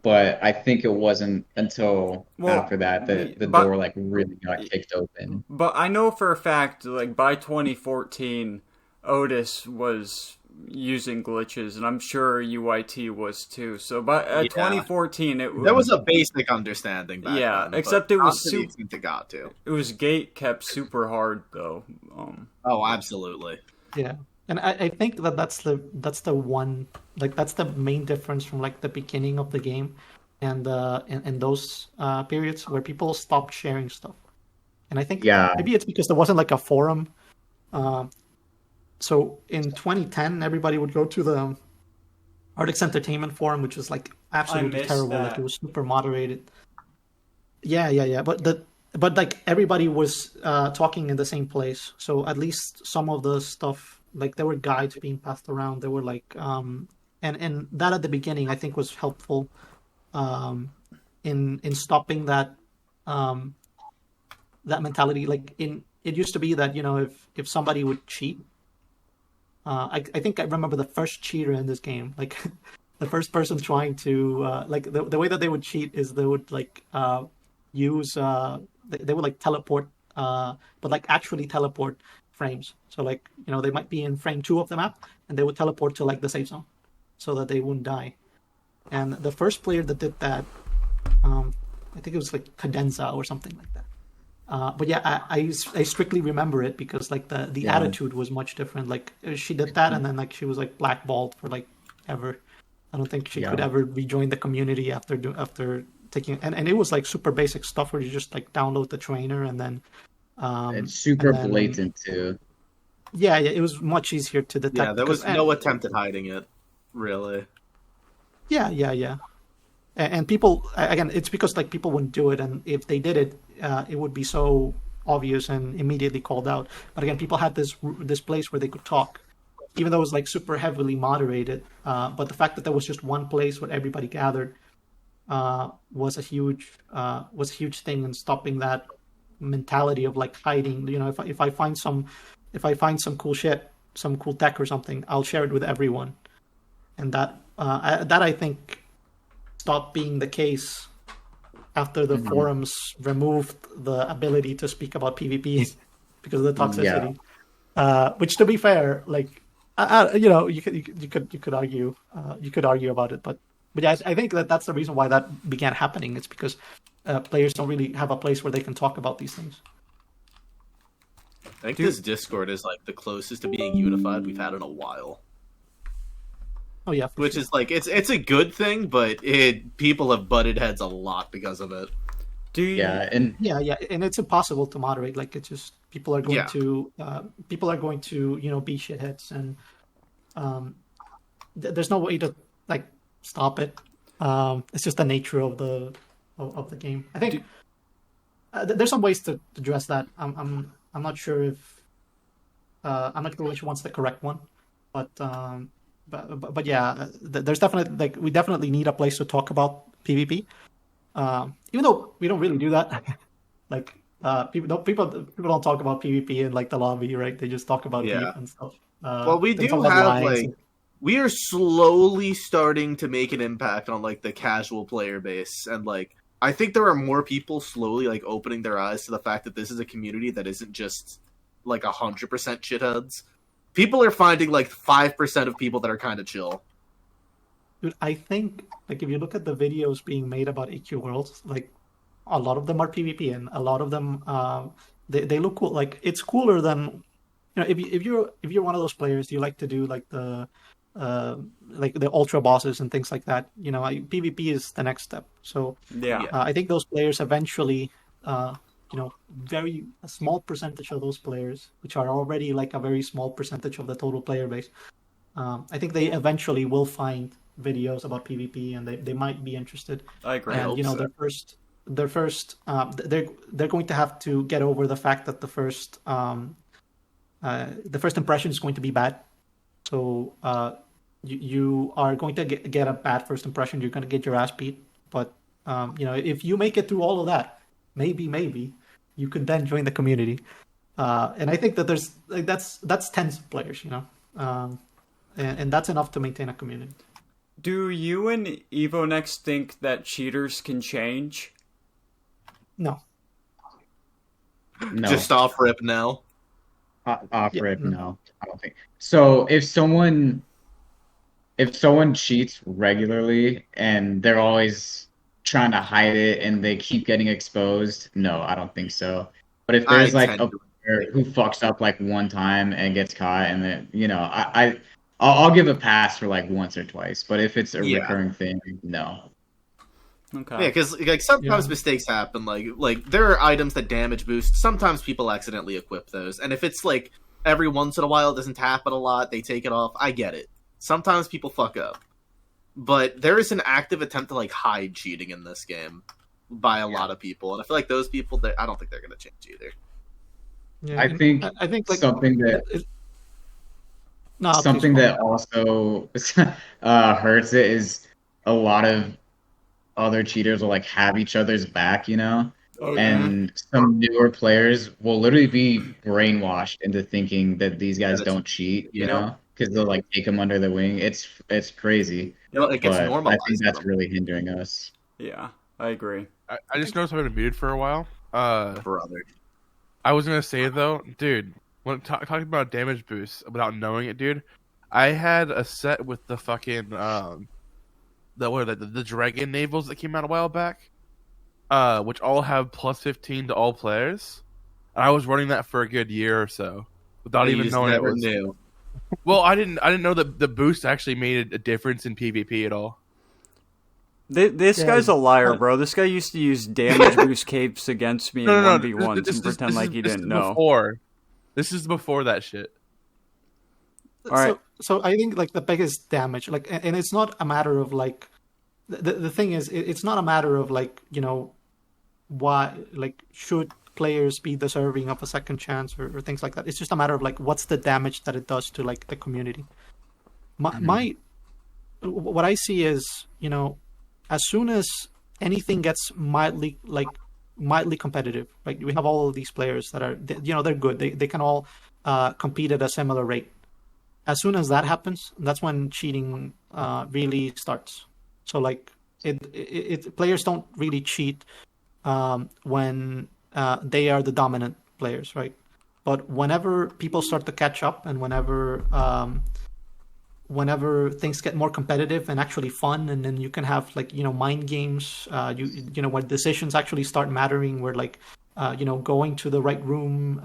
but I think it wasn't until after that the door like really got kicked open. But I know for a fact, like by 2014, Otis was using glitches, and I'm sure UIT was too. So by 2014, there was a basic understanding back then. Except it was it was gate kept super hard though. Oh, absolutely. Yeah. And I think that's the one, like that's the main difference from like the beginning of the game and in those periods where people stopped sharing stuff. And I think maybe it's because there wasn't like a forum. So in 2010, everybody would go to the Artix Entertainment forum, which was like absolutely terrible. Like it was super moderated. Yeah. But like everybody was talking in the same place. So at least some of the stuff. Like there were guides being passed around. There were like and that at the beginning I think was helpful in stopping that that mentality. Like it used to be that, you know, if somebody would cheat, I think I remember the first cheater in this game, like the first person trying to like the way that they would cheat is they would like use they would like teleport but like actually teleport frames. So like, you know, they might be in frame 2 of the map and they would teleport to like the safe zone so that they wouldn't die. And the first player that did that, I think it was like Cadenza or something like that. But yeah, I strictly remember it because like the attitude was much different. Like she did that and then like she was like blackballed for like ever. I don't think she could ever rejoin the community after taking, and it was like super basic stuff where you just like download the trainer and then it's super blatant too. Yeah, it was much easier to detect. Yeah, there was no attempt at hiding it, really. Yeah. And people, again, it's because like people wouldn't do it, and if they did it, it would be so obvious and immediately called out. But again, people had this place where they could talk, even though it was like super heavily moderated. But the fact that there was just one place where everybody gathered was a huge thing in stopping that mentality of like hiding. You know, if I find some cool shit, some cool tech or something, I'll share it with everyone, and that I think stopped being the case after the forums removed the ability to speak about PvP because of the toxicity. Which, to be fair, like you know, you could argue about it, but yeah, I think that's the reason why that began happening. It's because players don't really have a place where they can talk about these things. I think this Discord is like the closest to being unified we've had in a while. Oh yeah, which is like it's a good thing, but people have butted heads a lot because of it. Yeah, and it's impossible to moderate. Like it's just people are going to you know be shitheads, and there's no way to like stop it. It's just the nature of the game. I think there's some ways to address that. I'm not sure if I'm not sure which one's the correct one, but yeah, there's definitely like we definitely need a place to talk about PvP. Even though we don't really do that, like people don't talk about PvP in like the lobby, right? They just talk about beef and stuff. Well, we do have like we are slowly starting to make an impact on like the casual player base, and like I think there are more people slowly like opening their eyes to the fact that this is a community that isn't just like 100% shitheads. People are finding like 5% of people that are kind of chill. Dude, I think like if you look at the videos being made about AQ Worlds, like a lot of them are PvP, and a lot of them they look cool. Like it's cooler than, you know, if you're one of those players, you like to do like the ultra bosses and things like that. You know, PvP is the next step. So I think those players eventually, you know, a small percentage of those players, which are already like a very small percentage of the total player base, I think they eventually will find videos about PvP, and they might be interested. I agree. And you know, they're going to have to get over the fact that the first impression is going to be bad. So you are going to get a bad first impression. You're going to get your ass beat. But you know, if you make it through all of that, maybe you could then join the community. And I think that there's like that's tens of players, you know, and that's enough to maintain a community. Do you and EVONEX think that cheaters can change? No. No. Just off rip, no. Off rip, no. I don't think so. If someone cheats regularly and they're always trying to hide it and they keep getting exposed, no, I don't think so. But if there's like a player who fucks up like one time and gets caught, and then I'll give a pass for like once or twice. But if it's a recurring thing, no. Okay. Yeah, because like sometimes mistakes happen. Like there are items that damage boost. Sometimes people accidentally equip those, and if it's like every once in a while, it doesn't happen a lot. They take it off. I get it. Sometimes people fuck up, but there is an active attempt to like hide cheating in this game by a lot of people, and I feel like those people, I don't think they're going to change either. Yeah, I think like something that also hurts it is a lot of other cheaters will like have each other's back, you know. And some newer players will literally be brainwashed into thinking that these guys don't cheat, you know, because they'll like take them under their wing. It's crazy. You know, it gets normalized. I think that's really hindering us. Yeah, I agree. I just noticed I've been muted for a while. Brother. I was gonna say though, dude, when talking about damage boosts without knowing it, dude, I had a set with the fucking the dragon navels that came out a while back, which all have plus 15 to all players. And I was running that for a good year or so without even knowing it was new. Well, I didn't know that the boost actually made a difference in PvP at all. This guy's a liar, bro. This guy used to use damage boost capes against me in 1v1s and pretend like he didn't know. This is before that shit. All right. So I think like the biggest damage, like, and it's not a matter of like, the thing is, it's not a matter of like, you know, why, like, should players be deserving of a second chance or things like that. It's just a matter of like, what's the damage that it does to like the community. What I see is, you know, as soon as anything gets mildly competitive, like we have all of these players that are, you know, they're good. They can all compete at a similar rate. As soon as that happens, that's when cheating really starts. So like players don't really cheat when they are the dominant players, right? But whenever people start to catch up and whenever things get more competitive and actually fun, and then you can have like, you know, mind games, you know, where decisions actually start mattering, where like, you know, going to the right room,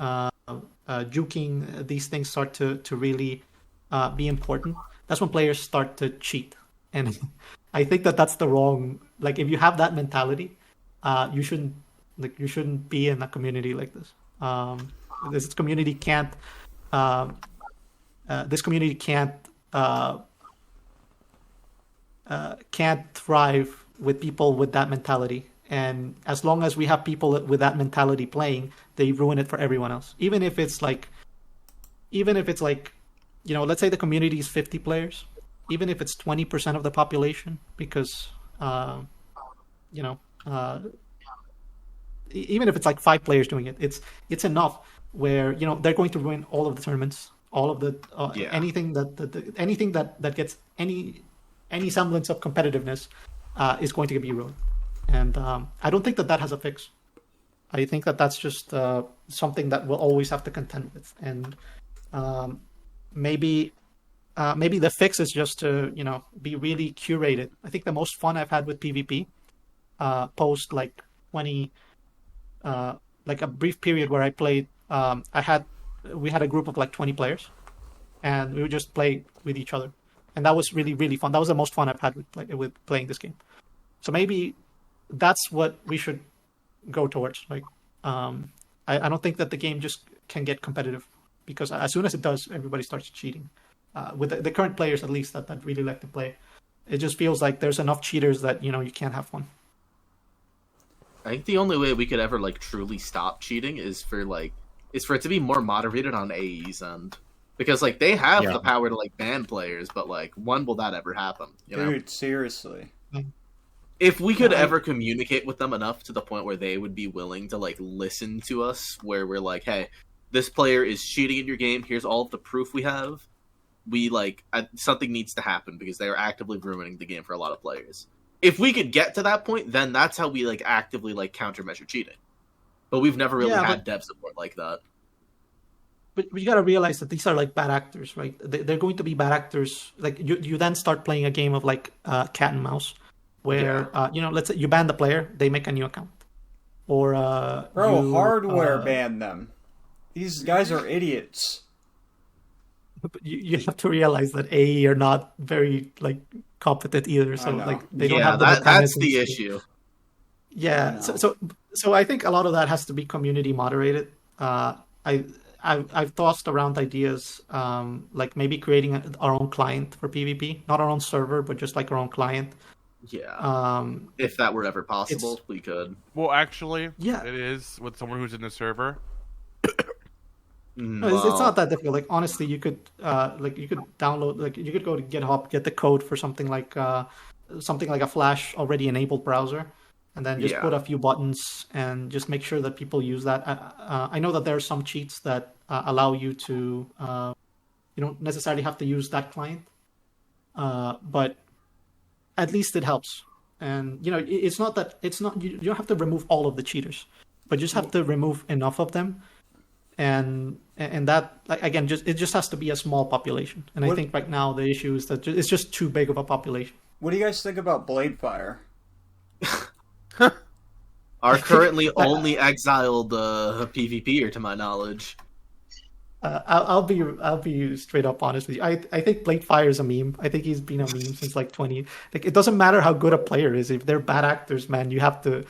juking, these things start to really be important. That's when players start to cheat. And I think that's the wrong, like, if you have that mentality, you shouldn't be in a community like this. This community can't thrive with people with that mentality. And as long as we have people with that mentality playing, they ruin it for everyone else. Even if it's like, you know, let's say the community is 50 players, even if it's 20% of the population, because, you know, even if it's like 5 players doing it, it's enough where, you know, they're going to ruin all of the tournaments, all of the anything that gets any semblance of competitiveness is going to be ruined. And I don't think that has a fix. I think that's just something that we'll always have to contend with. And maybe the fix is just to, you know, be really curated. I think the most fun I've had with PvP post like 20, like a brief period where I played, we had a group of like 20 players, and we would just play with each other, and that was really, really fun. That was the most fun I've had with playing this game. So maybe that's what we should go towards. Like, I don't think that the game just can get competitive, because as soon as it does, everybody starts cheating. With the current players, at least, that really like to play, it just feels like there's enough cheaters that, you know, you can't have fun. I think the only way we could ever like truly stop cheating is for it to be more moderated on AE's end, because like they have the power to like ban players, but like, when will that ever happen? You know? Dude, seriously. if we could ever communicate with them enough to the point where they would be willing to like listen to us, where we're like, hey, this player is cheating in your game. Here's all of the proof we have. We something needs to happen because they are actively ruining the game for a lot of players. If we could get to that point, then that's how we like actively like countermeasure cheating. But we've never really had dev support like that. But you gotta realize that these are like bad actors, right? They're going to be bad actors. Like you then start playing a game of like cat and mouse, where let's say you ban the player, they make a new account, or hardware ban them. These guys are idiots. But you have to realize that AE are not very like competent either, so like they don't have the that's the issue. Yeah, so I think a lot of that has to be community moderated. I've tossed around ideas, like maybe creating our own client for PvP, not our own server, but just like our own client. Yeah. If that were ever possible, we could. Well, actually, yeah, it is with someone who's in the server. No, it's not that difficult. Like honestly, you could download, like you could go to GitHub, get the code for something like a Flash already enabled browser, and then just put a few buttons and just make sure that people use that. I know that there are some cheats that allow you to you don't necessarily have to use that client, but at least it helps. And you don't have to remove all of the cheaters, but you just have to remove enough of them. And that, like, again, it just has to be a small population. And I think right now the issue is that it's just too big of a population. What do you guys think about Bladefire? Our currently only exiled PvPer, to my knowledge. I'll be straight up honest with you. I think Bladefire is a meme. I think he's been a meme since like 20. Like, it doesn't matter how good a player is. If they're bad actors, man, you have to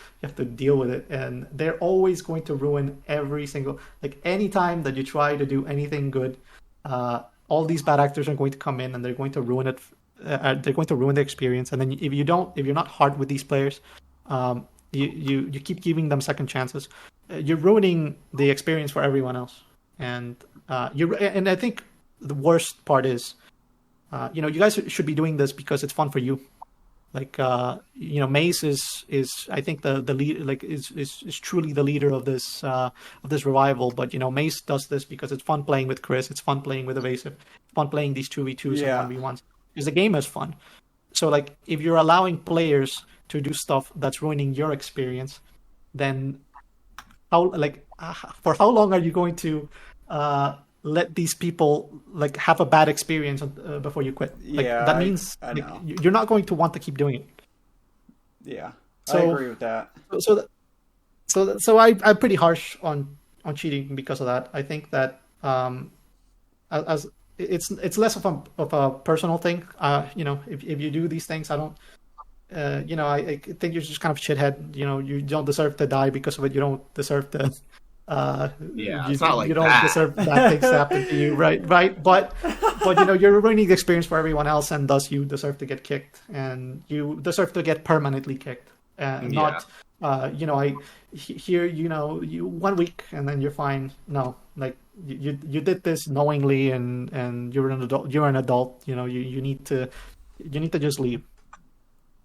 deal with it. And they're always going to ruin every single, like, any time that you try to do anything good, all these bad actors are going to come in and they're going to ruin it. They're going to ruin the experience. And then if you're not hard with these players, you keep giving them second chances, you're ruining the experience for everyone else. And and I think the worst part is, you guys should be doing this because it's fun for you. Like, Mace is I think the lead, like, is truly the leader of this revival. But Mace does this because it's fun playing with Chris. It's fun playing with Evasive. It's fun playing these 2v2s and 1v1s because the game is fun. So like, if you're allowing players to do stuff that's ruining your experience, then for how long are you going to let these people like have a bad experience before you quit? Like, that means you're not going to want to keep doing it. Yeah, so, I agree with that. So I'm pretty harsh on cheating because of that. I think that as it's less of a personal thing. If you do these things, I don't. I think you're just kind of shithead. You don't deserve to die because of it. You don't deserve to. It's not like you don't that. deserve bad things to happen to you, right? But you're ruining the experience for everyone else, and thus you deserve to get kicked, and you deserve to get permanently kicked, not I hear you 1 week and then you're fine. No, like you did this knowingly, and you're an adult. You're an adult. You need to just leave.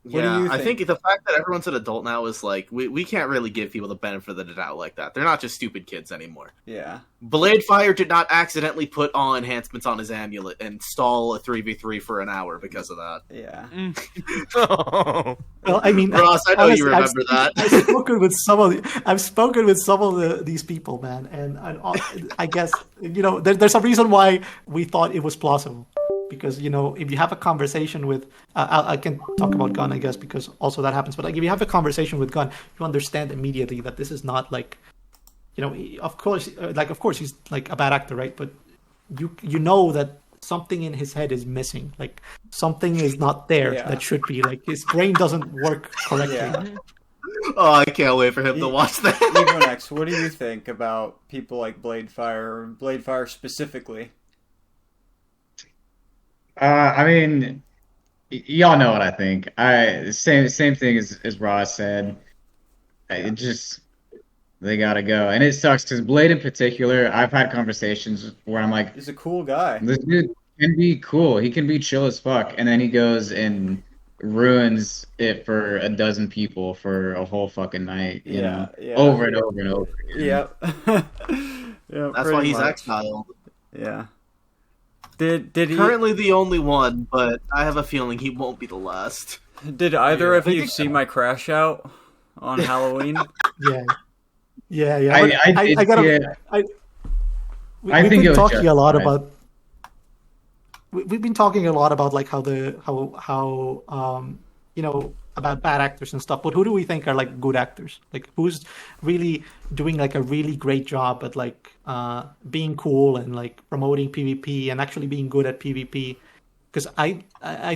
Yeah, I think the fact that everyone's an adult now is like, we can't really give people the benefit of the doubt like that. They're not just stupid kids anymore. Yeah. Bladefire did not accidentally put all enhancements on his amulet and stall a 3v3 for an hour because of that. Yeah. Oh. Well, I mean, Ross, I know honestly, you remember that. I've spoken with some of these people, man, and I guess there's a reason why we thought it was plausible. Because, if you have a conversation with, I can talk about Gun, I guess, because also that happens. But like, if you have a conversation with Gun, you understand immediately that this is not like, of course he's like a bad actor, right? But you know that something in his head is missing. Like, something is not there that should be. Like, his brain doesn't work correctly. Yeah. Oh, I can't wait for him to watch that. EVONEX, what do you think about people like Bladefire, or Bladefire specifically? I mean, y'all know what I think. Same thing as Ross said. They gotta go, and it sucks because Blade in particular. I've had conversations where I'm like, he's a cool guy. This dude can be cool. He can be chill as fuck, and then he goes and ruins it for a dozen people for a whole fucking night, you know, yeah. over and over and over. Yep. Yeah, That's why he's exiled. Yeah. Did he Currently the only one, but I have a feeling he won't be the last. Did either of you see my crash out on Halloween? Yeah. I gotta. I We've think it been was talking a lot justified. about. We've been talking a lot about like how you know, about bad actors and stuff. But who do we think are like good actors? Like who's really doing like a really great job at like being cool and like promoting PvP and actually being good at PvP? Because I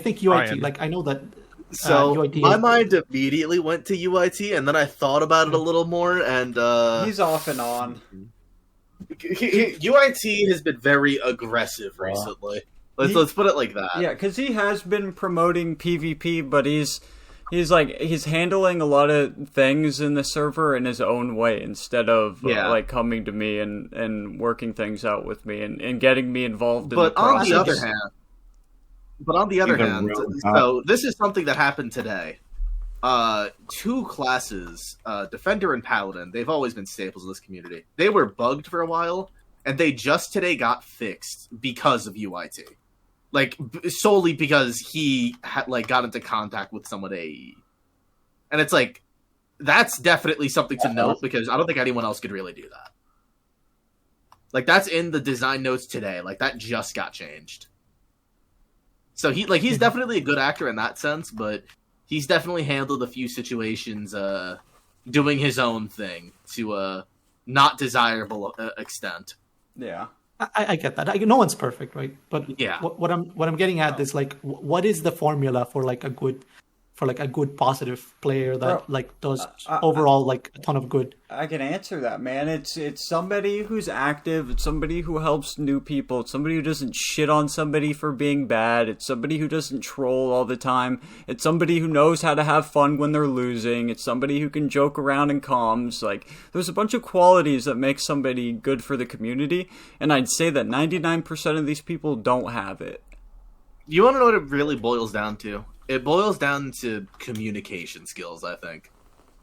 think UIT, Ryan. like I know that. So UIT my is- mind immediately went to UIT, and then I thought about it a little more, and He's off and on. UIT has been very aggressive recently. Let's put it like that. Yeah, because he has been promoting PvP, but he's handling a lot of things in the server in his own way instead of like coming to me and working things out with me and getting me involved in But the on process. the other hand, real so this is something that happened today. Two classes, Defender and Paladin, they've always been staples of this community. They were bugged for a while, and they just today got fixed because of UIT. Like, solely because he had, like, got into contact with someone at AE. And it's like, that's definitely something to note, because I don't think anyone else could really do that. Like, that's in the design notes today. Like, that just got changed. So he's definitely a good actor in that sense, but he's definitely handled a few situations doing his own thing to a not desirable extent. Yeah. I get that. No one's perfect, right? But Yeah. what I'm getting at is like, what is the formula for like a good positive player that like does overall like a ton of good? I can answer that, man. It's somebody who's active. It's somebody who helps new people. It's somebody who doesn't shit on somebody for being bad. It's somebody who doesn't troll all the time. It's somebody who knows how to have fun when they're losing. It's somebody who can joke around in comms. Like, there's a bunch of qualities that make somebody good for the community, and I'd say that 99% of these people don't have it. You want to know what it really boils down to? It boils down to communication skills, I think.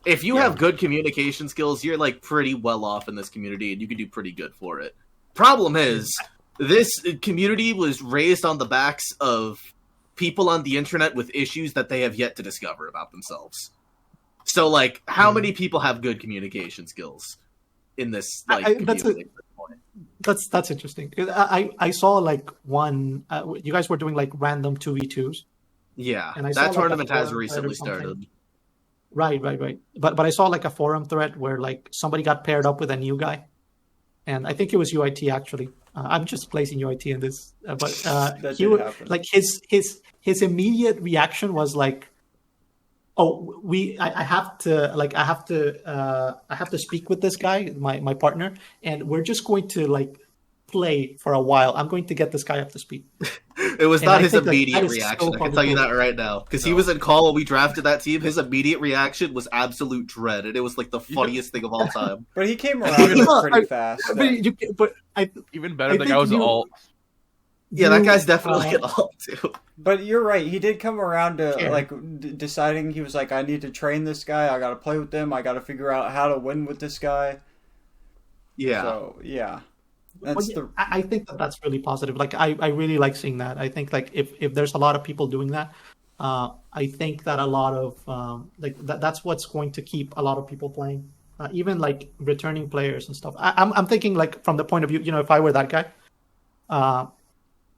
If you have good communication skills, you're like pretty well off in this community and you can do pretty good for it. Problem is, this community was raised on the backs of people on the internet with issues that they have yet to discover about themselves. So, like, how many people have good communication skills in this community? That's interesting. I saw like one. You guys were doing like random 2v2s. Yeah, And I saw, that like, tournament a has forum recently thread or started. Right. But I saw like a forum thread where like somebody got paired up with a new guy, and I think it was UIT actually. I'm just placing UIT in this, but That he did would happen. like his immediate reaction was like, "Oh, I have to speak with this guy, my partner, and we're just going to like play for a while. I'm going to get this guy up to speed." It was And not I his think that immediate is so reaction. I can fucking tell you cool. that right now. Because he was in call when we drafted that team. His immediate reaction was absolute dread. And it was like the funniest thing of all time. But he came around to it pretty fast. Even better, I like think I was you- alt. Yeah, that guy's definitely an alt too. But you're right. He did come around to like deciding. He was like, I need to train this guy. I got to play with him. I got to figure out how to win with this guy. Yeah. So yeah, Well, that's yeah, the I think that's really positive. Like I really like seeing that. I think like if there's a lot of people doing that, I think that a lot of that's what's going to keep a lot of people playing. Even like returning players and stuff. I'm thinking like from the point of view, you know, if I were that guy,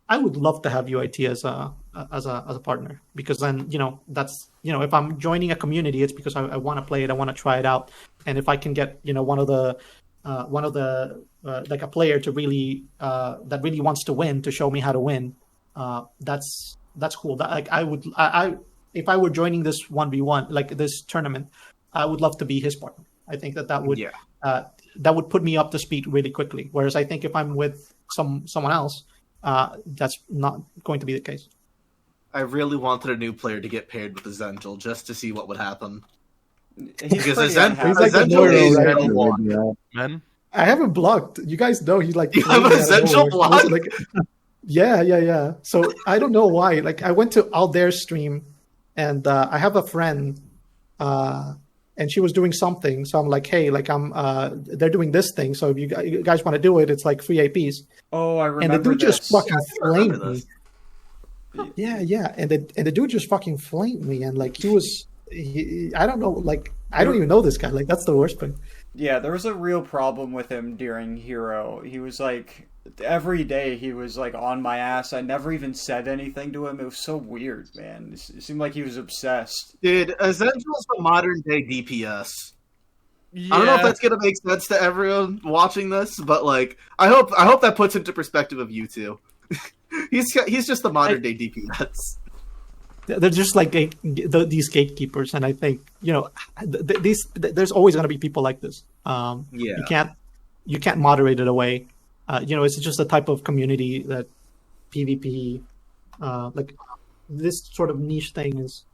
I would love to have UIT as a partner, because then, you know, that's, you know, if I'm joining a community, it's because I want to play it, I want to try it out, and if I can get, you know, one of the like a player to really that really wants to win, to show me how to win, that's cool. That, like I if I were joining this 1v1, like this tournament, I would love to be his partner. I think that would put me up to speed really quickly. Whereas I think if I'm with someone else, that's not going to be the case. I really wanted a new player to get paired with Essential just to see what would happen. he's Because pretty Essential unhappy. like the Essential Moro, is right? Level 1. Men, I have him blocked. You guys know he like. You have an Essential blocked? Like, yeah. So I don't know why. Like I went to Aldair's stream, and I have a friend, and she was doing something. So I'm like, hey, like they're doing this thing. So if you guys want to do it, it's like free APs. Oh, I remember And the dude this. just fucking flamed remember me. Yeah, and the dude just fucking flamed me, and like I don't know, like I don't even know this guy. Like that's the worst thing. Yeah, there was a real problem with him during Hero. He was like, every day he was like on my ass. I never even said anything to him. It was so weird, man. It seemed like he was obsessed. Dude, Essential's the modern day DPS. Yeah. I don't know if that's gonna make sense to everyone watching this, but like, I hope that puts into perspective of you two. he's just the modern day DPS. They're just like these gatekeepers, and I think there's always going to be people like this. You can't moderate it away. It's just a type of community that PvP, like this sort of niche thing is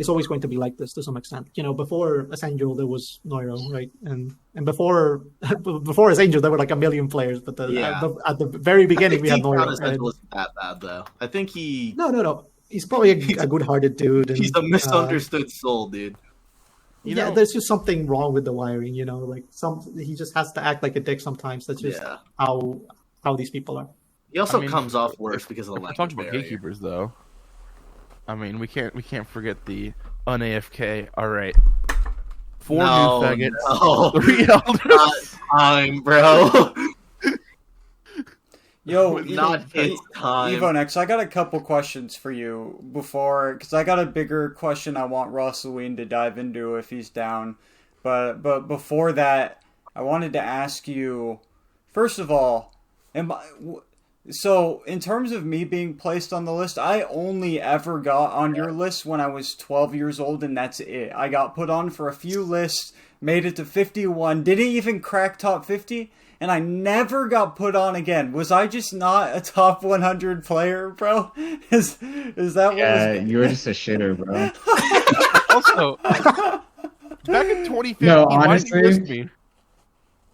always going to be like this to some extent. Before Essential there was Neuro, right, and before Essential there were like a million players, but at the very beginning we had Neuro. Essential isn't that bad though. I think he no. He's probably a good-hearted dude. And, he's a misunderstood soul, dude. There's just something wrong with the wiring, like he just has to act like a dick sometimes. That's just how these people are. He also comes off worse because of the I language talked about barrier. gatekeepers though. I mean, we can't forget the un-AFK. All right, 4 new faggots, 3 elders. Not time, bro. Yo, not his time. EVONEX, I got a couple questions for you because I got a bigger question I want RAS LUINE to dive into if he's down. But before that, I wanted to ask you, first of all, so in terms of me being placed on the list, I only ever got on your list when I was 12 years old, and that's it. I got put on for a few lists, made it to 51, didn't even crack top 50. And I never got put on again. Was I just not a top 100 player, bro? Is that what? Yeah, you were just a shitter, bro. Also, back in 2015, No, why didn't you honestly, list me?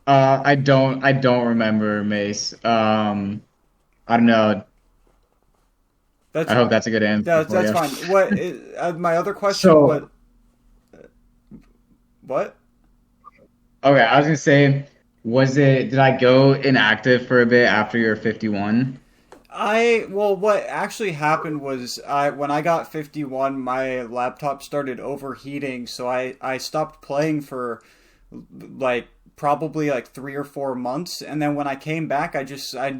I don't remember, Mace. I don't know. I hope that's a good answer. That's fine. What my other question? So, what? Okay, I was gonna say, did I go inactive for a bit after your 51? What actually happened was when I got 51, my laptop started overheating, so I stopped playing for probably 3 or 4 months, and then when I came back, I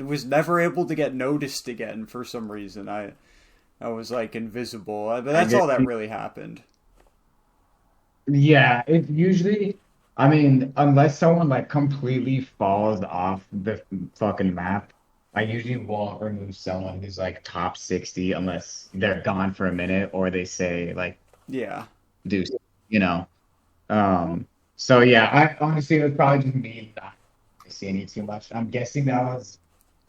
was never able to get noticed again for some reason. I was invisible, but that's all that really happened. Yeah, it usually, I mean, unless someone completely falls off the fucking map, I usually won't remove someone who's top 60 unless they're gone for a minute or they say do, so yeah, I honestly, it was probably just me not seeing you too much. I'm guessing that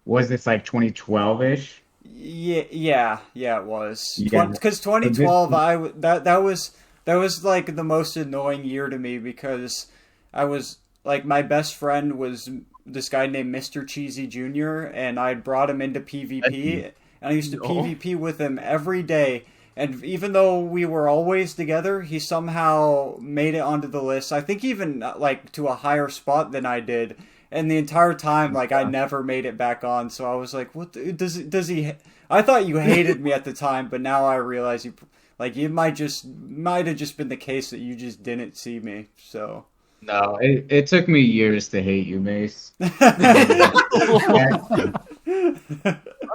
was this 2012-ish? Yeah, it was. Yeah. Because 2012, that was the most annoying year to me because I was my best friend was this guy named Mr. Cheesy Jr. and I brought him into PvP and I used to PvP with him every day. And even though we were always together, he somehow made it onto the list. I think even to a higher spot than I did. And the entire time, I never made it back on. So I was like, "What does he?" I thought you hated me at the time, but now I realize it might have just been the case that you just didn't see me. So no, it took me years to hate you, Mace.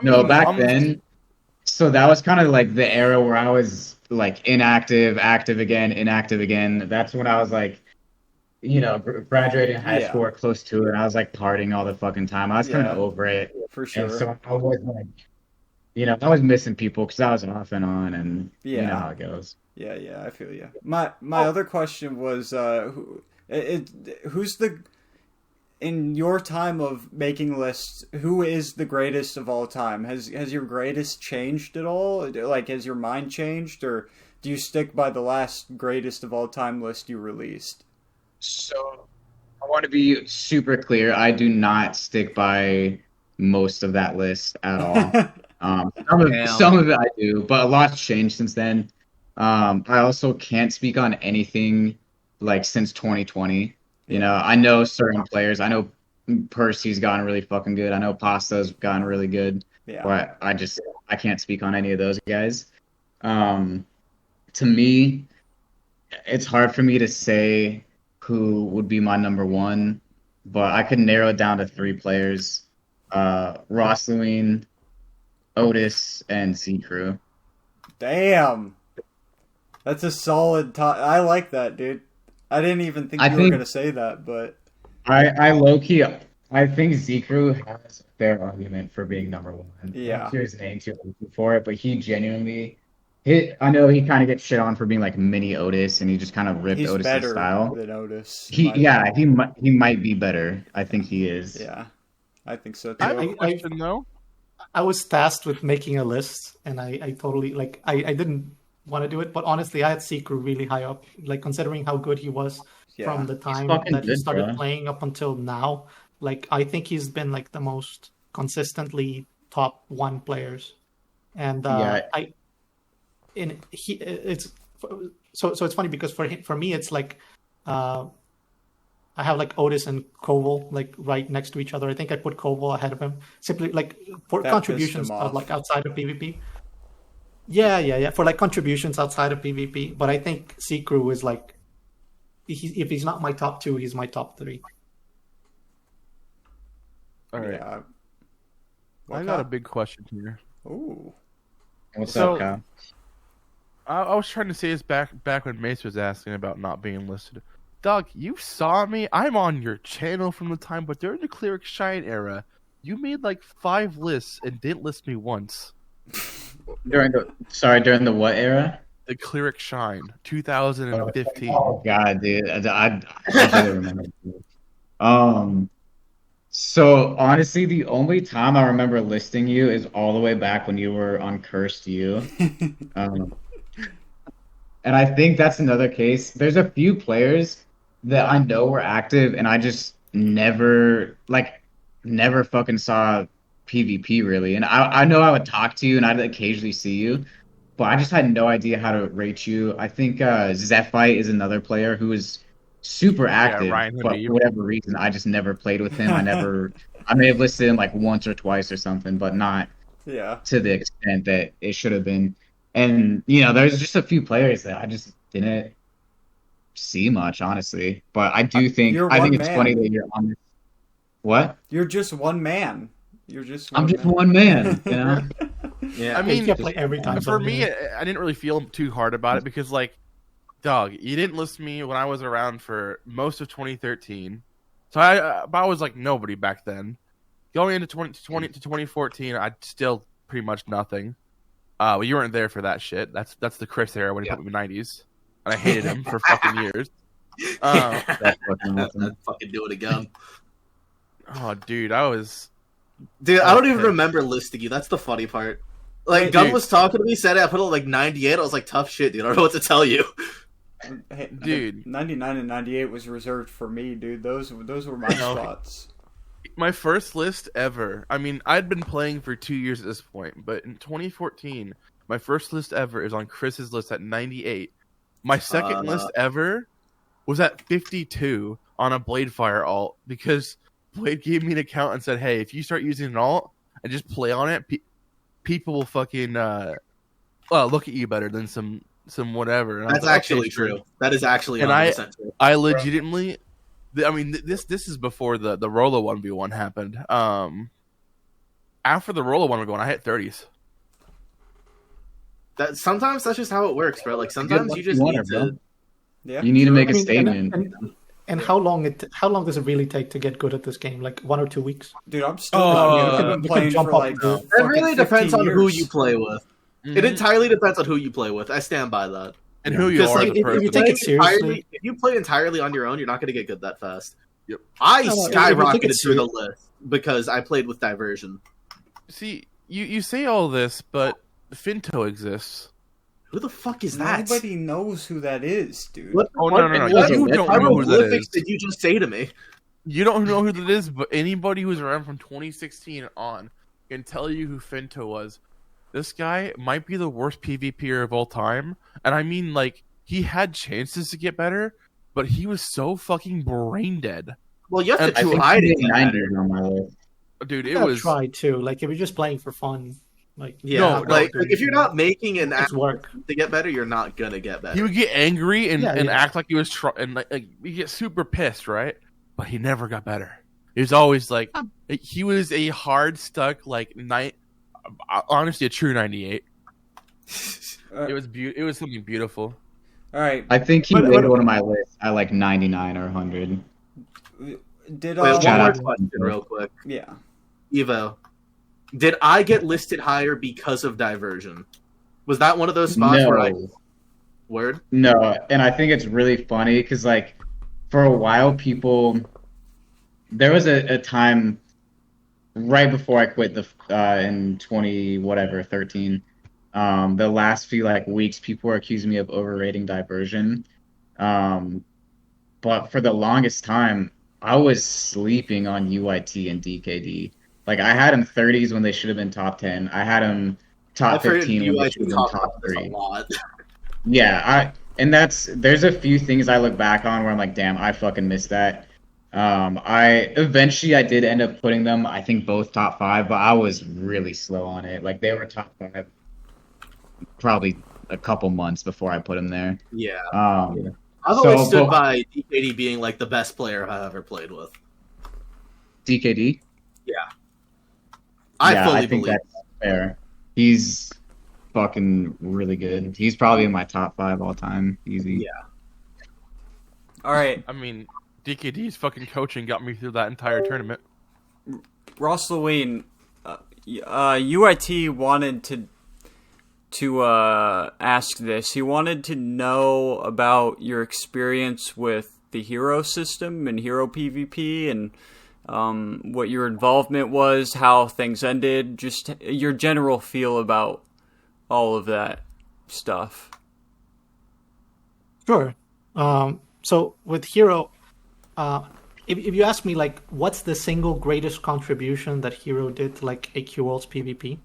No, back then. So that was kind of the era where I was inactive, active again, inactive again. That's when I was graduating high school or close to it. And I was partying all the fucking time. I was kind of over it. For sure. And so I was I was missing people because I was off and on, and you know how it goes. Yeah, I feel you. My other question was, who's in your time of making lists, who is the greatest of all time? Has your greatest changed at all? Has your mind changed, or do you stick by the last greatest of all time list you released? So I want to be super clear. I do not stick by most of that list at all. Some of it I do, but a lot's changed since then. I also can't speak on anything like since 2020. You know, I know certain players. I know Percy's gotten really fucking good. I know Pasta's gotten really good. Yeah. But I can't speak on any of those guys. To me, it's hard for me to say who would be my number one, but I could narrow it down to 3 players: Ras Luine, Otis, and C Crew. Damn. That's a solid top. I like that, dude. I didn't even think you were going to say that, but... I low-key... I think Z-Crew has a fair argument for being number one. Yeah. Here's his name too for it, but he genuinely... I know he kind of gets shit on for being like mini Otis, and he just kind of ripped Otis' style. Than Otis. He might be better. I think he is. Yeah, I think so too. I have a question though. I was tasked with making a list, and I totally I didn't want to do it, but honestly, I had Secret really high up. Like considering how good he was from the time that he started playing up until now. Like I think he's been like the most consistently top 1 players, and it's funny because for me it's like I have like Otis and Koval like right next to each other. I think I put Koval ahead of him simply like for contributions of like outside of PvP. Yeah. For like contributions outside of PvP, but I think C Crew is like if he's not my top 2, he's my top 3. All right. Yeah. I got a big question here. Ooh. What's up, Kyle? I was trying to say this back when Mace was asking about not being listed. Doug, you saw me. I'm on your channel from the time, but during the Cleric Shine era, you made like 5 lists and didn't list me once. During the what era? The Cleric Shine, 2015. Oh god, dude, I really remember. So honestly, the only time I remember listing you is all the way back when you were on Cursed You. And I think that's another case. There's a few players that I know were active, and I just never fucking saw PvP really. And I know I would talk to you, and I'd occasionally see you, but I just had no idea how to rate you. I think Zephite is another player who is super active, but for whatever reason, I just never played with him. I may have listed him like once or twice or something, but not to the extent that it should have been. And, you know, there's just a few players that I just didn't see much, honestly. But I do think, it's funny that you're on this. What? You're just one man. I'm just one man, you know? Yeah. I mean, you play every time. For me, I didn't really feel too hard about it because, like, dog, you didn't list me when I was around for most of 2013. So I was like nobody back then. Going into 2020 to 2014, I still pretty much nothing. Well, you weren't there for that shit. That's the Chris era when he put me in the 90s, and I hated him for fucking years. That fucking do it again. Oh, dude, I don't even remember listing you. That's the funny part. Like, Gunn was talking to me, said I put it like 98. I was like, tough shit, dude. I don't know what to tell you. Hey, dude, 99 and 98 was reserved for me, dude. Those were my spots. My first list ever. I mean, I'd been playing for 2 years at this point, but in 2014, my first list ever is on Chris's list at 98. My second list ever was at 52 on a Bladefire alt because Blade gave me an account and said, "Hey, if you start using an alt and just play on it, people will fucking look at you better than some whatever." And that's actually true. That is actually 100% true. I legitimately. I mean, this is before the Rolo 1v1 happened. After the Rolo 1v1, I hit 30s. Sometimes that's just how it works, bro. Like sometimes you just need to. Yeah. You need to make a statement. And how long does it really take to get good at this game? Like 1 or 2 weeks? Dude, I'm still playing for like. It really depends on who you play with. Mm-hmm. It entirely depends on who you play with. I stand by that. And who you are as a person. If you take it seriously, if you play entirely on your own, you're not going to get good that fast. Yep. I skyrocketed through the list because I played with diversion. See, you say all this, but Finto exists. Who the fuck is that? Nobody knows who that is, dude. No. You don't know who that is. Did you just say to me? You don't know who that is, but anybody who's around from 2016 on can tell you who Finto was. this guy might be the worst PvPer of all time. And I mean, like, he had chances to get better, but he was so fucking brain dead. Well, you have And to I think try to he get made 90 better. on my list. Dude, You it gotta was... try too. Like if you're just playing for fun, like Yeah, No, like if you're not making an it's act work. to get better, you're not gonna get better. He would get angry and, Yeah, and yeah. act like he was and like he get super pissed, right? But he never got better. He was always like he was a hard stuck like honestly a true 98. It was it was something beautiful. All right. I think he But- made but- one of my lists at like 99 or 100. Did Wait, Shout one more out to question, Evo. real quick. yeah. Evo, did I get listed higher because of diversion? Was that one of those spots where I No, word? no, and I think it's really funny because like for a while there was a time right before I quit in 20 whatever 13. The last few like weeks, people were accusing me of overrating diversion. But for the longest time, I was sleeping on UIT and DKD. Like I had them 30s when they should have been top 10. I had them top I've heard 15 when they UIT should have been talk top about this a 3. lot. Yeah, there's a few things I look back on where I'm like, damn, I fucking missed that. I did end up putting them, I think both top 5, but I was really slow on it. Like they were top 5 probably a couple months before I put them there. Yeah. Um, I've So, always stood but- by DKD being like the best player I've ever played with. DKD? I Yeah, fully I think believe. that's fair. He's fucking really good. He's probably in my top 5 all time. Easy. Yeah. All right. I mean, DKD's fucking coaching got me through that entire tournament. Ross Lewin, UIT wanted to ask this. He wanted to know about your experience with the hero system and hero PvP and what your involvement was, how things ended, just your general feel about all of that stuff. Sure. So with Hero, if you ask me like what's the single greatest contribution that Hero did to like AQW's PvP,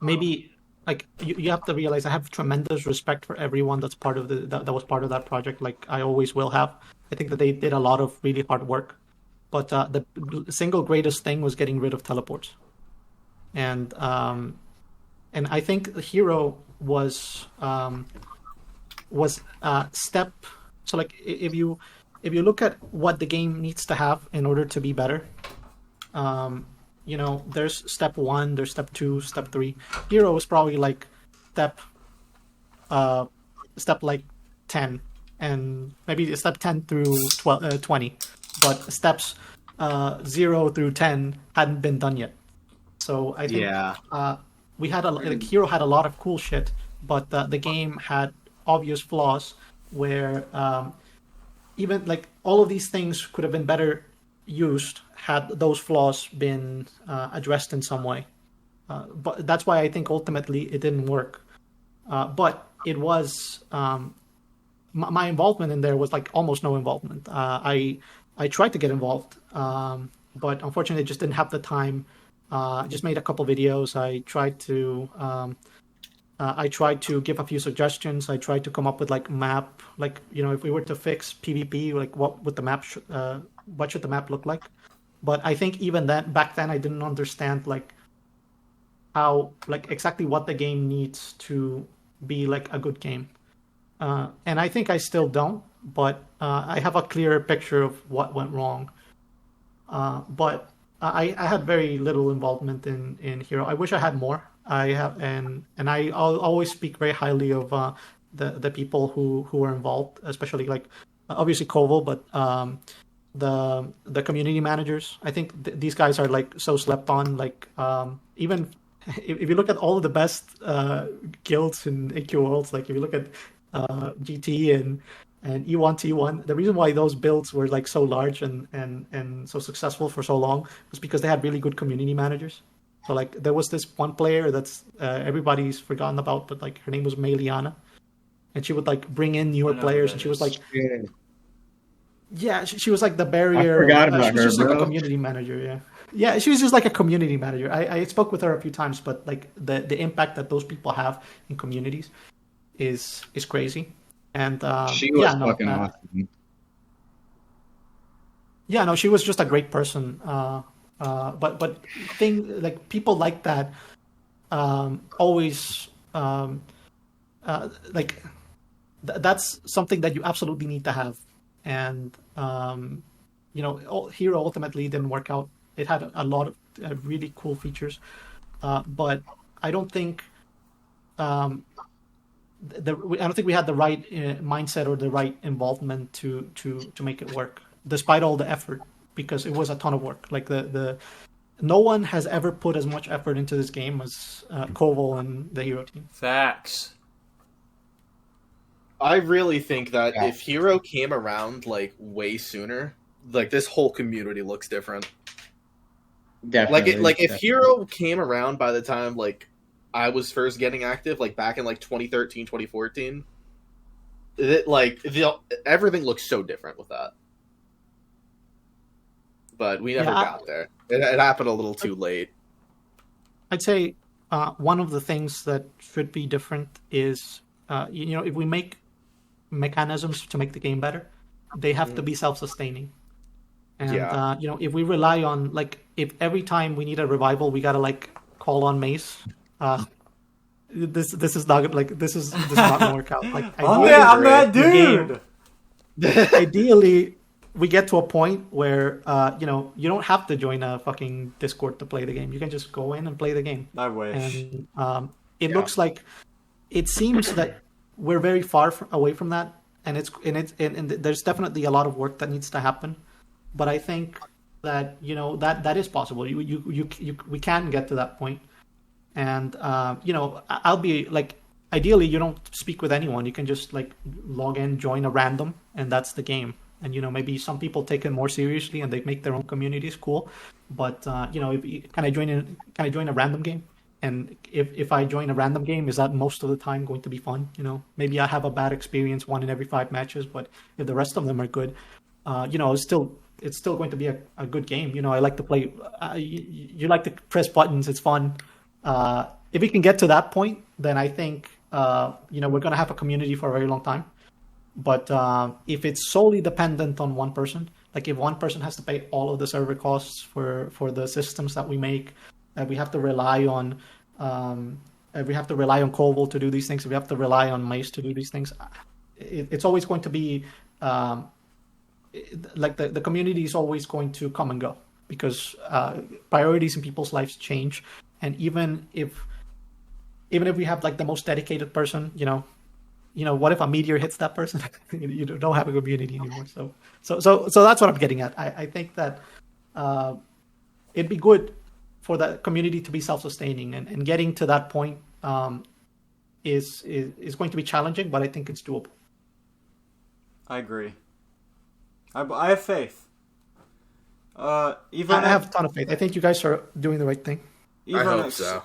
maybe like you have to realize I have tremendous respect for everyone that's part of that was part of that project. Like I always will have. I think that they did a lot of really hard work, but the single greatest thing was getting rid of teleports, and I think the Hero was step. So like if you look at what the game needs to have in order to be better, there's step 1, there's step 2, step 3. Hero is probably like step like 10, and maybe step 10 through 20, but steps 0 through 10 hadn't been done yet. So I think we had Hero had a lot of cool shit, but the game had obvious flaws where even like all of these things could have been better used had those flaws been addressed in some way. But that's why I think ultimately it didn't work. But it was my involvement in there was like almost no involvement. I tried to get involved, but unfortunately just didn't have the time. I just made a couple videos. I tried to give a few suggestions. I tried to come up with like map, like if we were to fix PvP, like what would the map, what should the map look like? But I think even back then I didn't understand like how like exactly what the game needs to be like a good game, and I think I still don't. But I have a clearer picture of what went wrong. But I had very little involvement in Hero. I wish I had more. I'll always speak very highly of the people who were involved, especially like obviously Koval, but the community managers. I think these guys are like so slept on. Like even if you look at all of the best guilds in AQ Worlds, like if you look at GT and E1 T1, the reason why those builds were like so large and so successful for so long was because they had really good community managers. So like there was this one player that's everybody's forgotten about, but like her name was Maicompdr, and she would like bring in newer players, and she was like, yeah, she was like the barrier. I forgot about she was her, just like bro. a community manager, yeah. Yeah, she was just like a community manager. I spoke with her a few times, but like the impact that those people have in communities is crazy. And She was fucking awesome. Yeah, no, she was just a great person. But like people like that always like that's something that you absolutely need to have. And Hero ultimately didn't work out. It had a lot of really cool features, but I don't think I don't think we had the right mindset or the right involvement to make it work, despite all the effort, because it was a ton of work. Like no one has ever put as much effort into this game as Koval and the Hero team. Facts. I really think that if Hero came around like way sooner, like this whole community looks different. Definitely. If Hero came around by the time like I was first getting active, like back in like 2013, 2014, everything looks so different with that. But we never got there. It happened a little too late. I'd say one of the things that should be different is, if we make mechanisms to make the game better, they have to be self-sustaining. And if we rely on if every time we need a revival we gotta call on Mace, this is not gonna work out. I'm that dude. Ideally, we get to a point where you don't have to join a fucking Discord to play the game. You can just go in and play the game. I wish. And looks like it seems that we're very far away from that, and there's definitely a lot of work that needs to happen. But I think that that is possible. We can get to that point, and I'll be ideally you don't speak with anyone. You can just log in, join a random, and that's the game. And maybe some people take it more seriously and they make their own communities cool. But can I join a random game? And if I join a random game, is that most of the time going to be fun? Maybe I have a bad experience 1 in every 5 matches, but if the rest of them are good, it's still going to be a good game. I like to play. You like to press buttons. It's fun. If we can get to that point, then I think we're going to have a community for a very long time. But if it's solely dependent on one person, if one person has to pay all of the server costs for the systems that we make, we have to rely on Koval to do these things. We have to rely on Mace to do these things. It's always going to be the community is always going to come and go because priorities in people's lives change. And even if we have the most dedicated person, what if a meteor hits that person? You don't have a community anymore. So that's what I'm getting at. I think that it'd be good for the community to be self-sustaining, and getting to that point is going to be challenging, but I think it's doable. I agree. I have faith. I have a ton of faith. I think you guys are doing the right thing. I hope so.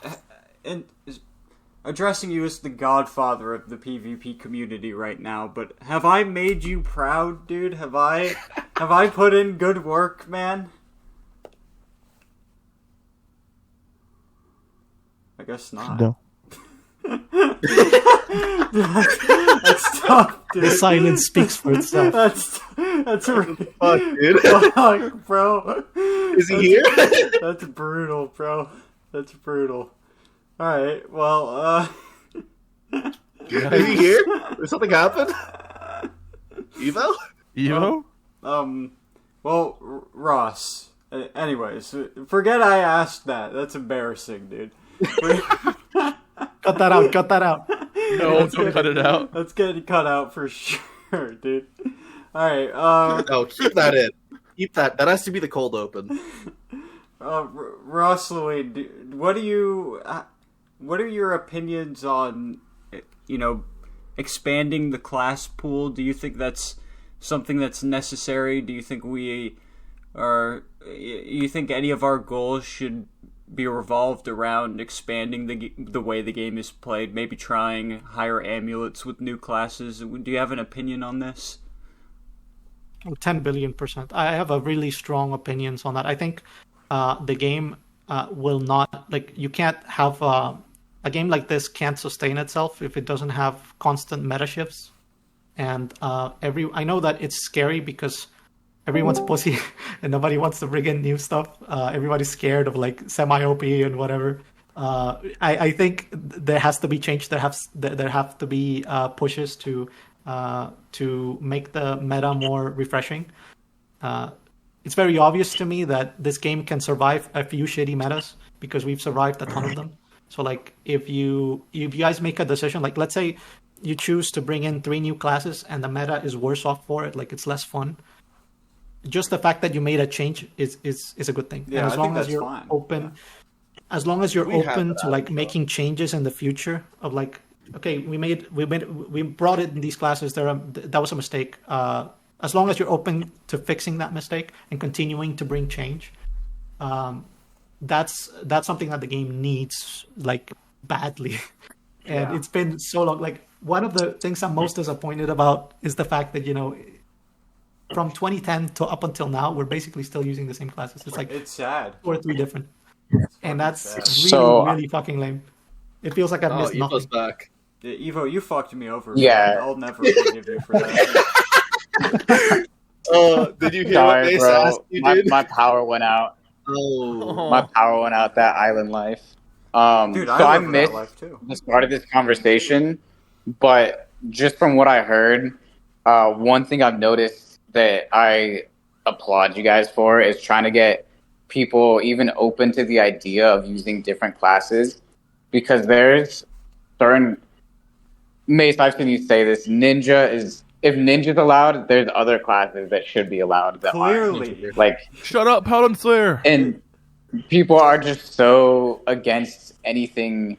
And addressing you as the godfather of the PvP community right now, but have I made you proud, dude? Have I put in good work, man? I guess not. No. That's tough, dude. The silence speaks for itself. That's really Fuck, dude. fuck, bro. Is he here? That's brutal, bro. That's brutal. Alright, well, Is he here? Did something happen? Evo? Evo? Well, Ross. Anyways, forget I asked that. That's embarrassing, dude. Cut that out. No, don't cut it out. That's getting cut out for sure, dude. Alright, No, keep that in. Keep that. That has to be the cold open. Ross Luine, what are your opinions on, expanding the class pool? Do you think that's something that's necessary? Do you think you think any of our goals should be revolved around expanding the way the game is played, maybe trying higher amulets with new classes? Do you have an opinion on this? 10 billion%. I have a really strong opinions on that. I think the game will not, like, you can't have a game like this can't sustain itself if it doesn't have constant meta shifts. And I know that it's scary because everyone's pussy and nobody wants to bring in new stuff. Everybody's scared of like semi-OP and whatever. I think there has to be change. There have to be pushes to make the meta more refreshing. It's very obvious to me that this game can survive a few shitty metas because we've survived a ton of them. So like if you guys make a decision, like let's say you choose to bring in 3 new classes and the meta is worse off for it, like it's less fun. Just the fact that you made a change is a good thing. Yeah, and as I long think as that's you're fine. open, as long as you're We have open that to like option. making changes in the future of like, okay, we brought it in these classes. That was a mistake. As long as you're open to fixing that mistake and continuing to bring change, that's something that the game needs like badly. And Yeah. it's been so long. Like one of the things I'm most disappointed about is the fact that from 2010 to up until now, we're basically still using the same classes. It's like It's sad. 2 or 3 different, and that's sad. really So- really fucking lame. It feels like I've missed nothing. Evo's back. Yeah, Evo, you fucked me over. Yeah. Man. I'll never forgive you for that. Did you hear what Sorry, Mace bro. asked you, My, dude? my power went out. Oh. My power went out that island life. Dude, So I I live missed that life too. the start of this conversation, but just from what I heard, one thing I've noticed that I applaud you guys for is trying to get people even open to the idea of using different classes, because there's certain Mace, I've seen you say this. If ninja's allowed, there's other classes that should be allowed that Clearly. aren't. Like, Shut up, Paladin Slayer. and people are just so against anything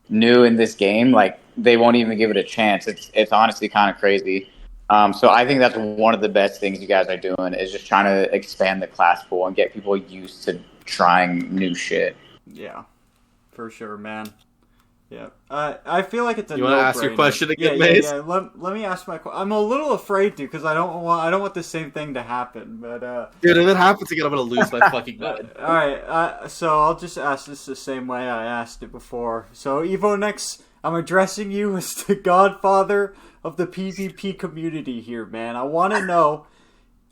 new in this game. Like, they won't even give it a chance. It's honestly kind of crazy. So I think that's one of the best things you guys are doing is just trying to expand the class pool and get people used to trying new shit. Yeah, for sure, man. Yeah, I feel like it's a You wanna ask your no-brainer. question again, yeah, Mace? Yeah. Let me ask my question. I'm a little afraid to because I don't want the same thing to happen. But Dude, if it happens again, I'm gonna lose my fucking mind. all right. So I'll just ask this the same way I asked it before. So EVONEX, I'm addressing you as the godfather of the PvP community here, man. I want to know,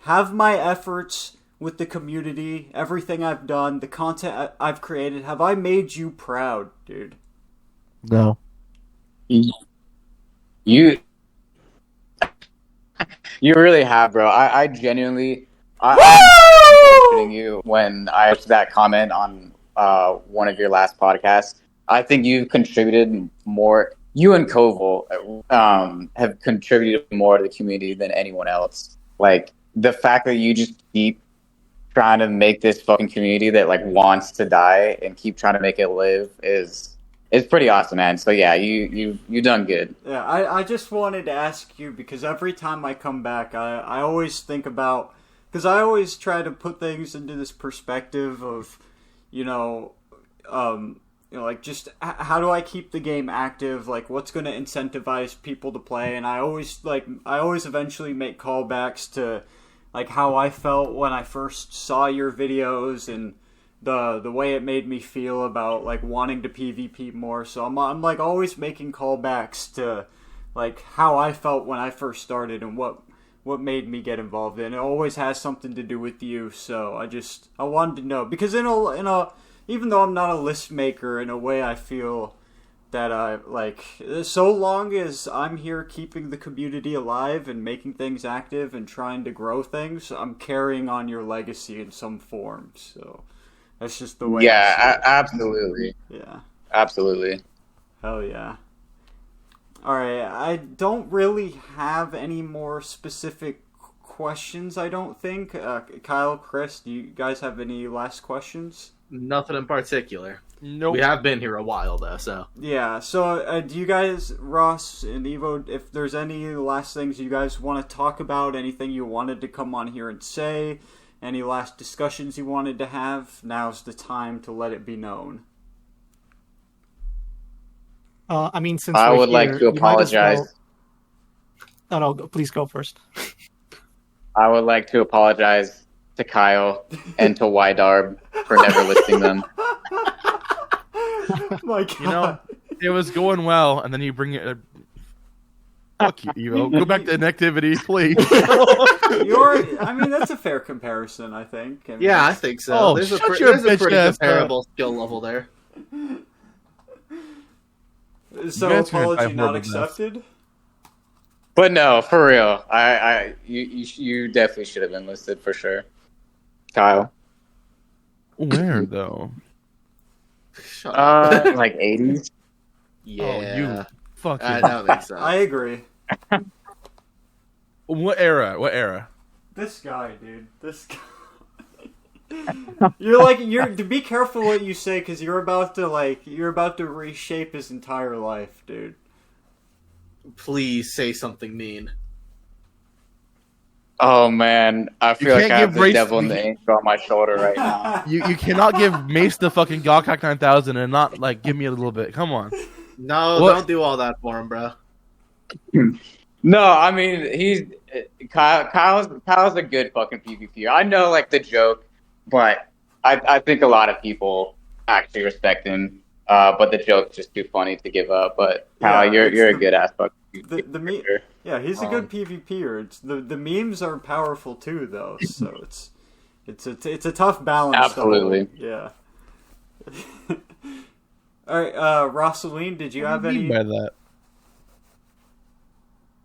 have my efforts with the community, everything I've done, the content I've created, have I made you proud, dude? No. You really have, bro. I genuinely I'm bullshitting you when I asked that comment on one of your last podcasts. I think you've contributed more. You and Koval have contributed more to the community than anyone else. Like, the fact that you just keep trying to make this fucking community that like wants to die and keep trying to make it live is pretty awesome, man. So yeah, you done good. Yeah, I just wanted to ask you because every time I come back, I always think about, because I always try to put things into this perspective of, like just how do I keep the game active? Like, what's going to incentivize people to play? And I always eventually make callbacks to like how I felt when I first saw your videos and the way it made me feel about like wanting to PvP more. So I'm like always making callbacks to like how I felt when I first started and what made me get involved in. It always has something to do with you. So I wanted to know because in a even though I'm not a list maker, in a way I feel that I like so long as I'm here keeping the community alive and making things active and trying to grow things, I'm carrying on your legacy in some form. So that's just the way. Yeah, absolutely. Yeah. Absolutely. Hell yeah. Alright, I don't really have any more specific questions, I don't think. Kyle, Chris, do you guys have any last questions? Nothing in particular. Nope. We have been here a while, though, so. Yeah, so do you guys, Ross and Evo, if there's any last things you guys want to talk about, anything you wanted to come on here and say, any last discussions you wanted to have, now's the time to let it be known. I mean, since I we're would like here, to you might as apologize. well- No, please go first. I would like to apologize to Kyle and to Ydarb for never listing them. My God. You know, it was going well, and then you bring it. Fuck you, Evo. Go back to inactivity, please. I mean, that's a fair comparison, I think. I mean, Yeah, I think so. Oh, there's a shut your pretty bitch ass up. comparable skill level there. So guys are gonna apology die not horrible deaths. accepted. But no, for real, you definitely should have been listed for sure, Kyle. Where though? Shut up. Like 80s. Yeah. Oh, you fucking. That makes sense. I agree. What era? What era? This guy, dude. This guy. You're to be careful what you say, because you're about to reshape his entire life, dude. Please say something mean. Oh man, I feel like can't I have give the race- devil and the angel on my shoulder right now. You cannot give Mace the fucking Gawk 9000 and not like give me a little bit. Come on. No, What? don't do all that for him, bro. No, I mean Kyle's a good fucking PvP. I know like the joke, but I think a lot of people actually respect him. But the joke's just too funny to give up. But Kyle, Yeah, you're a good ass fucking PvP. Yeah, he's a good PvPer. It's the memes are powerful too, though. So it's a tough balance. Absolutely. Yeah. All right, Rosaline, did you have any? By that.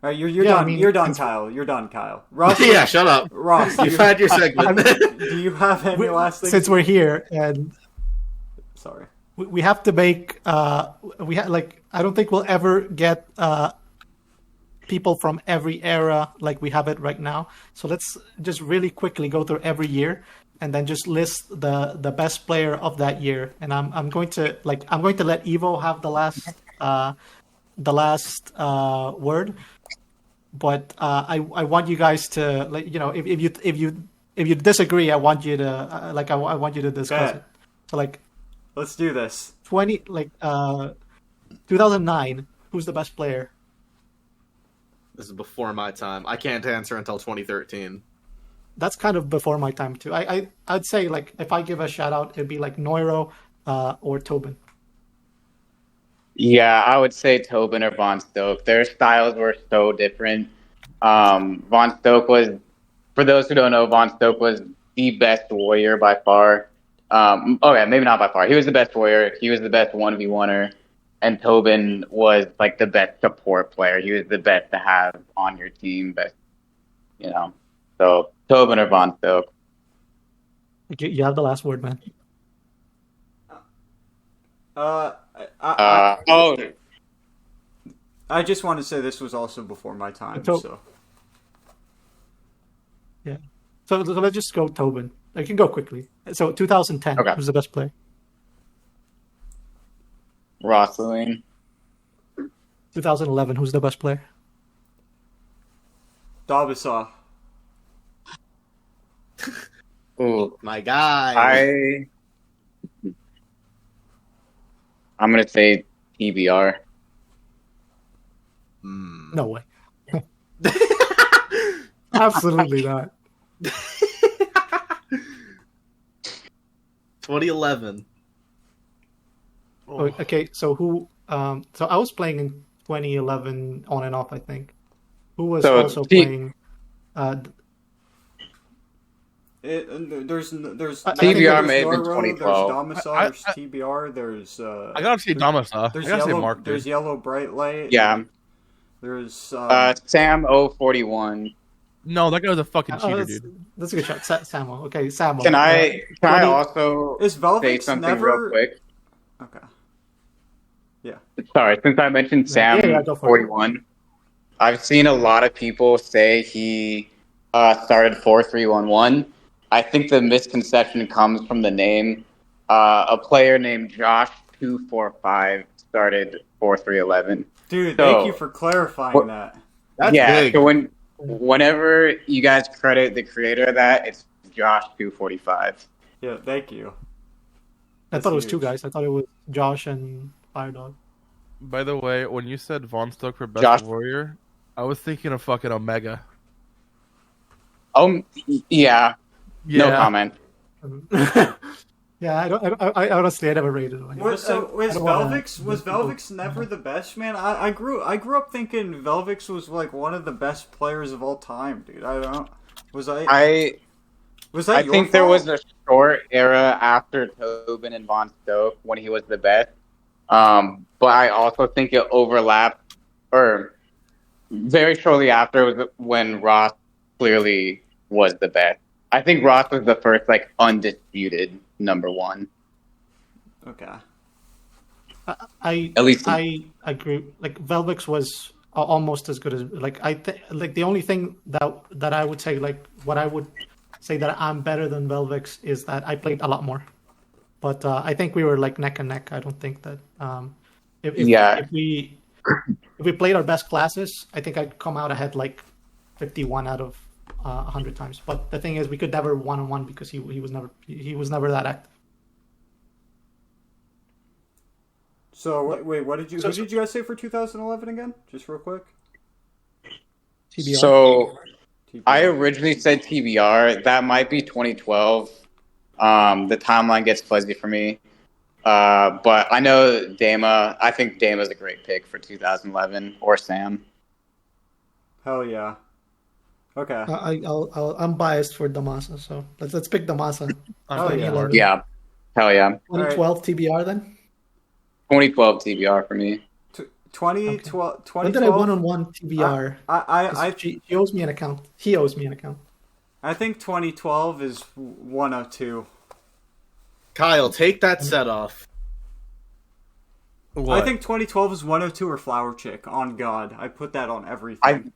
All right, you're Yeah, done. I mean, You're done, Kyle. You're done, Kyle. Ross, Yeah, shut up. Ross, You've had your segment. do you have any last things? Since we're here and Sorry. we have to make I don't think we'll ever get people from every era like we have it right now. So let's just really quickly go through every year and then just list the best player of that year. And I'm going to let Evo have the last word. But I want you guys to if you disagree, I want you to I want you to discuss Okay. it. So Let's do this. 2009, who's the best player? This is before my time. I can't answer until 2013. That's kind of before my time too. I'd say if I give a shout out, it'd be like Neuro or Tobin. Yeah, I would say Tobin or Von Stoke. Their styles were so different. Von Stoke was, for those who don't know, Von Stoke was the best warrior by far. Okay, maybe not by far. He was the best warrior. He was the best 1v1er. And Tobin was like the best support player. He was the best to have on your team. Best, So Tobin or Von Stoke. You have the last word, man. I just want to say this was also before my time. So Yeah. So let's just go Tobin. I can go quickly. So 2010, Okay. who's the best player? Rosaline. 2011, who's the best player? Dabasaw. Ooh, My guy. I'm gonna say TBR. No way. Absolutely not. 2011. Okay, so who? So I was playing in 2011 on and off, I think. Who was So also playing? There's TBR may have been Noro, 2012. There's Damasar, there's TBR, there's I gotta say Damasar. I there's gotta say yellow, Mark. there's Dude. yellow bright light. Yeah. There's Sam 041. No, that guy was a fucking cheater, dude. That's a good shot, Samo. Okay, Samo. Can I 20 also is say Velvex something never real quick? Okay. Sorry, since I mentioned Sam Yeah, go for it. 41, I've seen a lot of people say he started 4311. I think the misconception comes from the name. A player named Josh 245 started 4311. Dude, So- thank you for clarifying that. That's Yeah, big. so whenever you guys credit the creator of that, it's Josh 245. Yeah, thank you. I thought it was That's two huge. guys. I thought it was Josh and Firedog. By the way, when you said Von Stoke for best Josh- warrior, I was thinking of fucking Omega. Yeah. Yeah. No comment. Yeah, I honestly I never rated him. Was Velvix never the best, man? I grew up thinking Velvix was like one of the best players of all time, dude. I don't. Was that I your think there fault? was a short era after Tobin and Von Stoke when he was the best. But I also think it overlapped, or very shortly after was when Ross clearly was the best. I think Ross was the first like undisputed number one. Okay. At least I agree. Like Velvix was almost as good as like like the only thing that I would say like what I would say that I'm better than Velvix is that I played a lot more. But I think we were like neck and neck. I don't think that if we played our best classes, I think I'd come out ahead like 51 out of 100 times. But the thing is, we could never 1-on-1 because he was never that active. So wait, what did you guys say for 2011 again? Just real quick. TBR. So TBR. I originally said TBR. That might be 2012. The timeline gets fuzzy for me. But I know Dama. I think Dama's a great pick for 2011, or Sam. Hell yeah. Okay. I'm biased for Damasa, so let's pick Damasa. Oh yeah. Yeah. Hell yeah. 2012 TBR then. 2012 TBR for me. 2012. When did I 1-on-1 TBR? She owes me an account. He owes me an account. I think 2012 is 102. Kyle, take that set off. What? I think 2012 is 102 or Flower Chick. On God, I put that on everything.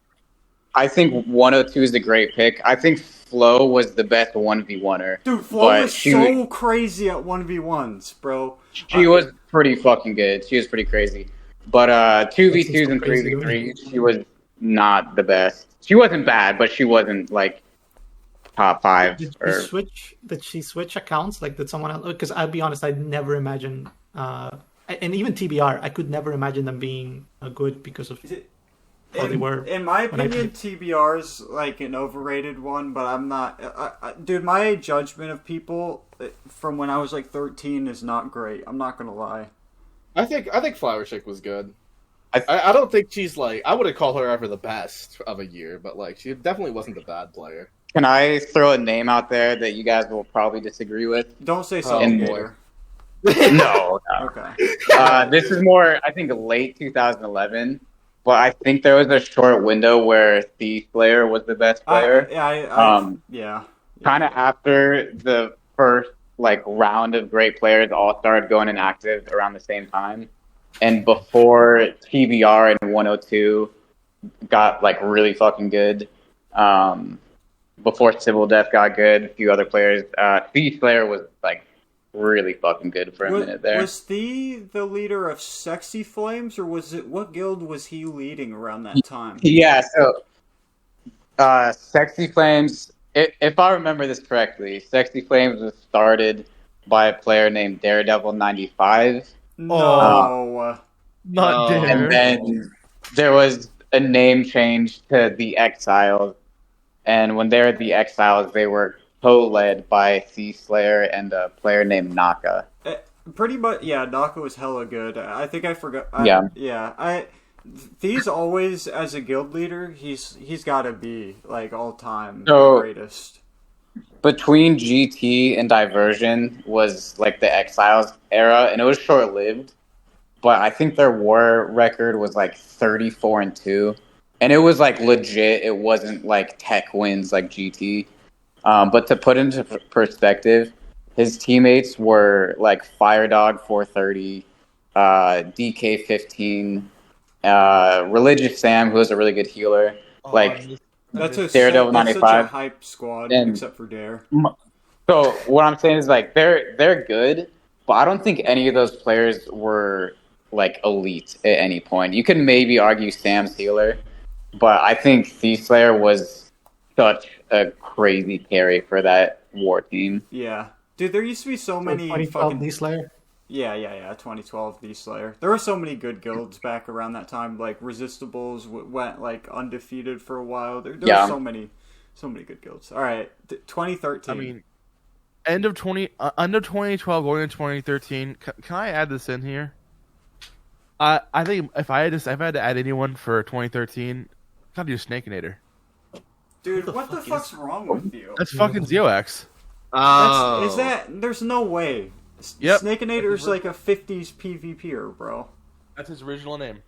I think 102 is a great pick. I think Flo was the best 1v1er. Dude, Flo was so crazy at 1v1s, bro. She was pretty fucking good. She was pretty crazy. But 2v2s and 3v3s, she was not the best. She wasn't bad, but she wasn't like top 5. Did she switch accounts? Like, did someone else? Because I'll be honest, I'd never imagine, and even TBR, I could never imagine them being good because of how they were. In my opinion, TBR's like an overrated one, but I'm not. Dude, my judgment of people from when I was like 13 is not great. I'm not gonna lie. I think Flower Chick was good. I don't think she's like, I wouldn't call her ever the best of a year, but like she definitely wasn't a bad player. Can I throw a name out there that you guys will probably disagree with? Don't say Saltwater. No. Okay. This is more, I think, late 2011. But I think there was a short window where Thief Slayer was the best player. Yeah. Kind of after the first like round of great players all started going inactive around the same time, and before TBR and 102 got like really fucking good. Before Civil Death got good, a few other players. Thief Slayer was like really fucking good for a minute there. Was the leader of Sexy Flames, or was it, what guild was he leading around that time? Yeah, so Sexy Flames, if I remember this correctly, Sexy Flames was started by a player named Daredevil95. No. Not Dare. And then there was a name change to the Exiles. And when they were the Exiles, they were co-led by Thief Slayer and a player named Naka. Pretty much, yeah. Naka was hella good. I think I forgot. Thie's always, as a guild leader, he's got to be like all time the greatest. Between GT and Diversion was like the Exiles era, and it was short lived. But I think their war record was like 34-2. And it was like legit. It wasn't like tech wins like GT. But to put into perspective, his teammates were like Firedog 430, DK15, Religious Sam, who was a really good healer. That's Daredevil 95. Such a hype squad, except for Dare. So what I'm saying is like they're good, but I don't think any of those players were like elite at any point. You could maybe argue Sam's healer, but I think Thief Slayer was such a crazy carry for that war team. Yeah. Dude, there used to be so many 2012 fucking... Thief Slayer? Yeah, 2012 Thief Slayer. There were so many good guilds back around that time. Like, Resistibles went, like, undefeated for a while. There were So many good guilds. All right, 2013. I mean, end of 2012, going into 2013. Can I add this in here? I think if I had to add anyone for 2013, gotta do Snakeinator. Dude, what the fuck's wrong with you? That's fucking Ziox. Oh. Is that? There's no way. Yep. Snakeinator's like a 50s PvPer, bro. That's his original name.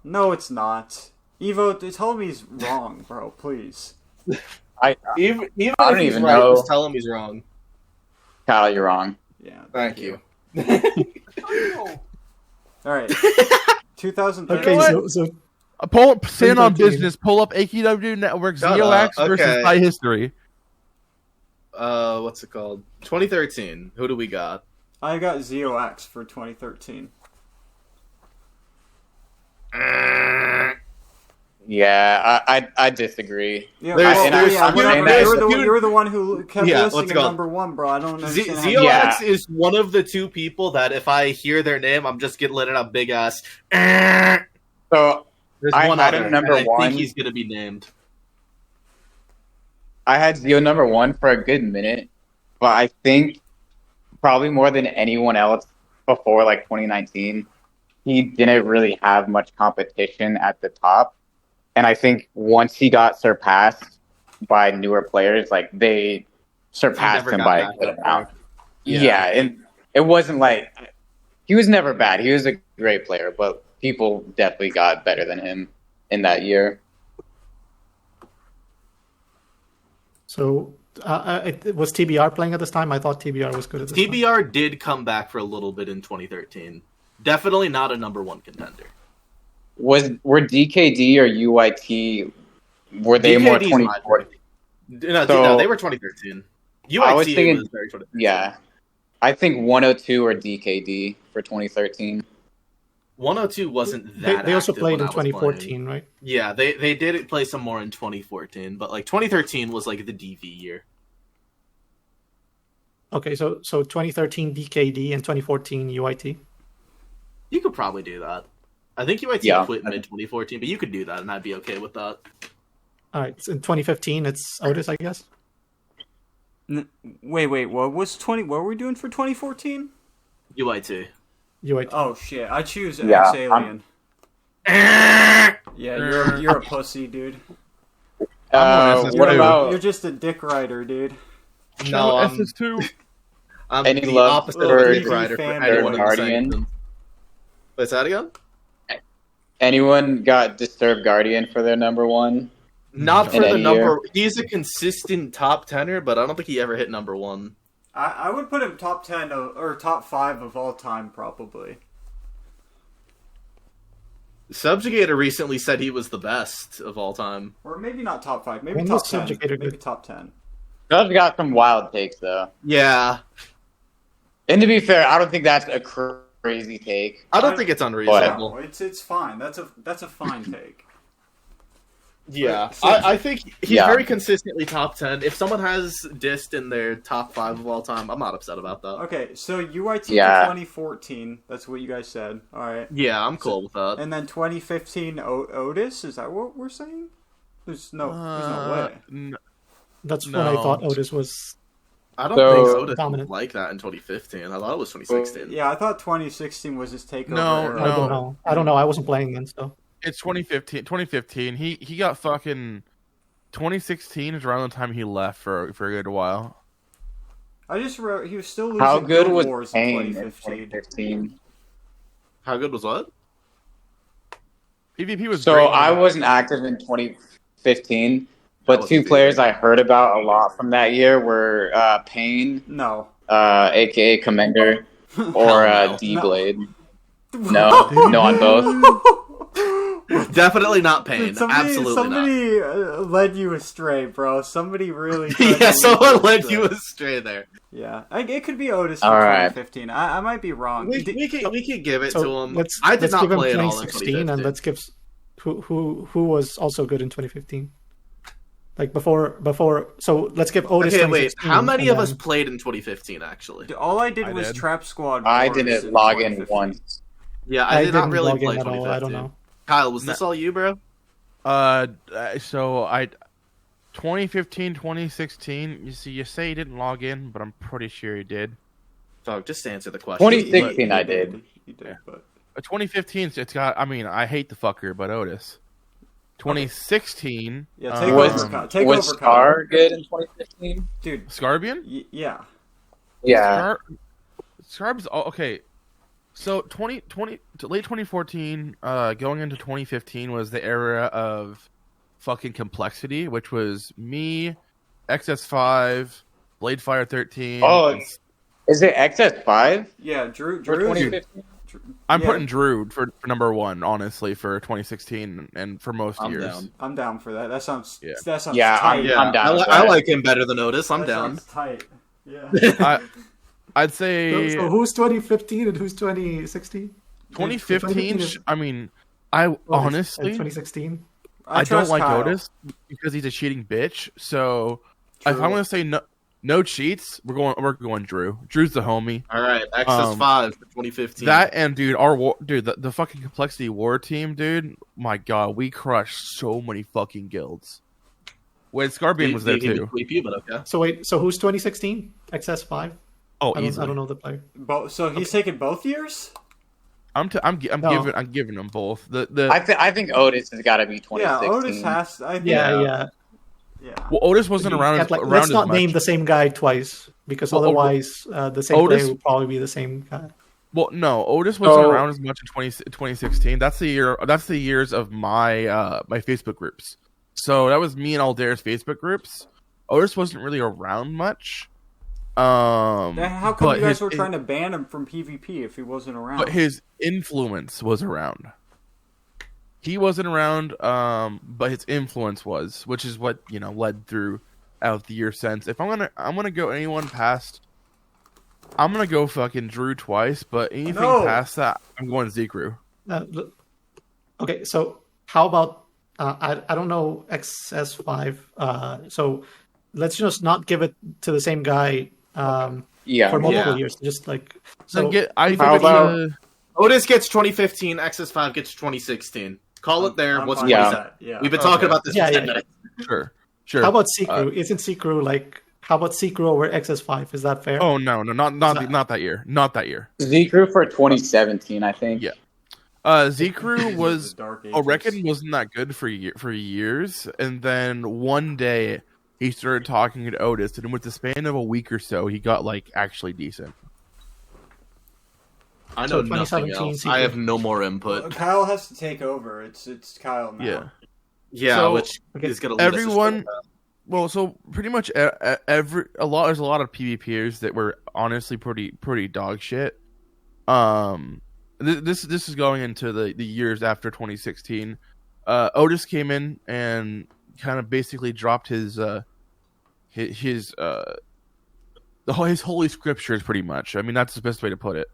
No, it's not. Evo, tell me he's wrong, bro. Please. Even I if don't he's even right, know. just tell him he's wrong. Kyle, you're wrong. Yeah. Thank you. All right. 2013. Okay, so Stand on 2013. business. Pull up AQWnetwork Shut Ziox up. versus Okay. High History. What's it called? 2013. Who do we got? I got ZOX for 2013. Yeah, I disagree. Yeah, There's- you're the one who kept Yeah, listing what's it at called? number one, bro. I don't understand. how Ziox Yeah. is one of the two people that if I hear their name, I'm just getting lit up big ass. So There's I one had other, him number and I one. think he's gonna be named. I had Zio number one for a good minute, but I think probably more than anyone else before like 2019, he didn't really have much competition at the top. And I think once he got surpassed by newer players, like they surpassed never him got by a back good up amount. there. Yeah, and it wasn't like he was never bad. He was a great player, but people definitely got better than him in that year. So, was TBR playing at this time? I thought TBR was good at this time. TBR did come back for a little bit in 2013. Definitely not a number one contender. Were DKD or UIT, were they more DKD 's 2014? No, So- they were 2013. UIT I was thinking- was very 2013. Yeah. I think 102 or DKD for 2013. 102 wasn't that. They also active played when in I was playing. 2014, right? Yeah, they did play some more in 2014, but like 2013 was like the DV year. Okay, so 2013 DKD and 2014 UIT. You could probably do that. I think UIT Yeah. quit mid 2014, but you could do that, and I'd be okay with that. All right, so in 2015 it's Otis, I guess. Wait, what was 20? What were we doing for 2014? UIT. UIT. Oh shit! I choose Yeah, X-Alien. Yeah, you're a pussy, dude. I'm What gonna about You're just a dick rider, dude. No, I'm SS2. Any the love opposite for of a Dick DG Rider for fan anyone in the Guardian? sanctum. What's that again? anyone got Disturbed Guardian for their number one? Not for In the any number. year? He's a consistent top tenor, but I don't think he ever hit number one. I would put him top 10 or top 5 of all time, probably. Subjugator recently said he was the best of all time. Or maybe not top 5, maybe When top was 10. Subjugator Maybe good? top 10. Doug got some wild takes though, Yeah, and to be fair, I don't think that's a crazy take. I don't think it's unreasonable. No, it's fine. That's a fine take. Yeah, So- I think he's Yeah. very consistently top 10. If someone has dissed in their top 5 of all time, I'm not upset about that. Okay, so UIT Yeah. 2014. That's what you guys said. All right. Yeah, I'm cool with that. And then 2015 Otis. Is that what we're saying? There's no way. That's when I No. thought Otis was. I don't So- think Otis was Dominant. like that in 2015. I thought it was 2016. Yeah, I thought 2016 was his takeover. No, era. I don't know. I don't know. I wasn't playing then, so. It's 2015. 2015. He got fucking. 2016 is around the time he left for a good while. I just wrote he was still losing How good Guild was Wars in Payne in 2015. 2015? How good was what? PvP was So great. I wasn't active in 2015, but was two good. players I heard about a lot from that year were Payne, No. aka Commander, or Hell no. D-Blade. No, no on both. Definitely not Pain. Dude, somebody, Absolutely somebody led you astray, bro. Somebody really. not. tried Yeah, to lead someone led astray. you astray there. Yeah, it could be Otis for All right. 2015. I might be wrong. We can give it So to him. let's I did let's not give him play it all in 2016 and 2015. let's give who was also good in 2015. Like before. So let's give Otis. Okay, wait. 2016 How many and of us then- played in 2015? Actually, Dude, all I did I was did. Trap Squad. I Wars didn't log in 2015. once. yeah, I did not didn't really log in play at all. 2015. I don't know. Kyle, was this all you, bro? So I 2015, 2016. You see, you say you didn't log in, but I'm pretty sure you did. Dog, just answer the question. 2016, I did. He did, but 2015, it's got. I mean, I hate the fucker, but Otis. 2016. yeah, take Was- over. Take Was over. Scar good in 2015? Dude. Scarbian? Yeah. Yeah. Scarb's okay. So 2020 to late 2014, going into 2015 was the era of fucking complexity, which was me, XS5, Bladefire 13. Oh, is it XS5 Yeah, Drew. for 2015? I'm yeah. putting Drew for number one, honestly, for 2016 and for most I'm years. down. I'm down for that. That sounds. Yeah. That sounds Yeah, tight. Yeah, I'm down with I that. like him better than Otis. I'm That down. sounds tight. Yeah. I'd say So who's 2015 and who's 2016? 2015. is- I mean, I honestly 2016. I don't trust like Kyle. Otis because he's a cheating bitch. So if True. I'm gonna say no cheats, we're going Drew. Drew's the homie. All right, XS5 for 2015. That and dude, the fucking complexity war team, dude. My God, we crushed so many fucking guilds. Wait, Scarbian was there too. But okay. So wait, so who's 2016? XS5? Oh, I easily. don't know the player. So he's taking both years. I'm giving them both. I think Otis has got to be 2016. Yeah, Otis has. I think, Yeah. Well, Otis wasn't around. Let's around not as much. name the same guy twice because Well, otherwise the same Otis- player will probably be the same guy. Well, no, Otis wasn't Oh. around as much in 2016. That's the year. That's the years of my my Facebook groups. So that was me and Aldair's Facebook groups. Otis wasn't really around much. How come but you guys his- were trying to ban him from PvP if he wasn't around? But his influence was around. He wasn't around, but his influence was, which is what led through out the year since. If I'm gonna go anyone past, I'm gonna go fucking Drew twice. But anything No. past that, I'm going Zekru. Okay, so how about I don't know XS5. So let's just not give it to the same guy Yeah. for multiple Yeah. years. Just like So so. How about- Otis gets 2015, XS5 gets 2016. Call it there. I'm What's fine Yeah. with that. Yeah. We've been talking Okay. about this for Yeah, 10 yeah. minutes. Sure. How about Secru? Isn't Secru like? How about Secru over XS5? Is that fair? Oh no, not that year. Not that year. Z-Crew for 2017, I think. Yeah. Zekru was The Dark I Ages. reckon wasn't that good for years, and then one day he started talking to Otis, and with the span of a week or so, he got actually decent. I So know nothing 2017 else. secret. I have no more input. Kyle has to take over. It's Kyle now. Yeah. Yeah, So, which okay. is going to lead Everyone- us to Well, so pretty much there's a lot of PvPers that were honestly pretty dog shit. This is going into the years after 2016. Otis came in and kind of basically dropped his holy scriptures pretty much. I mean, that's the best way to put it.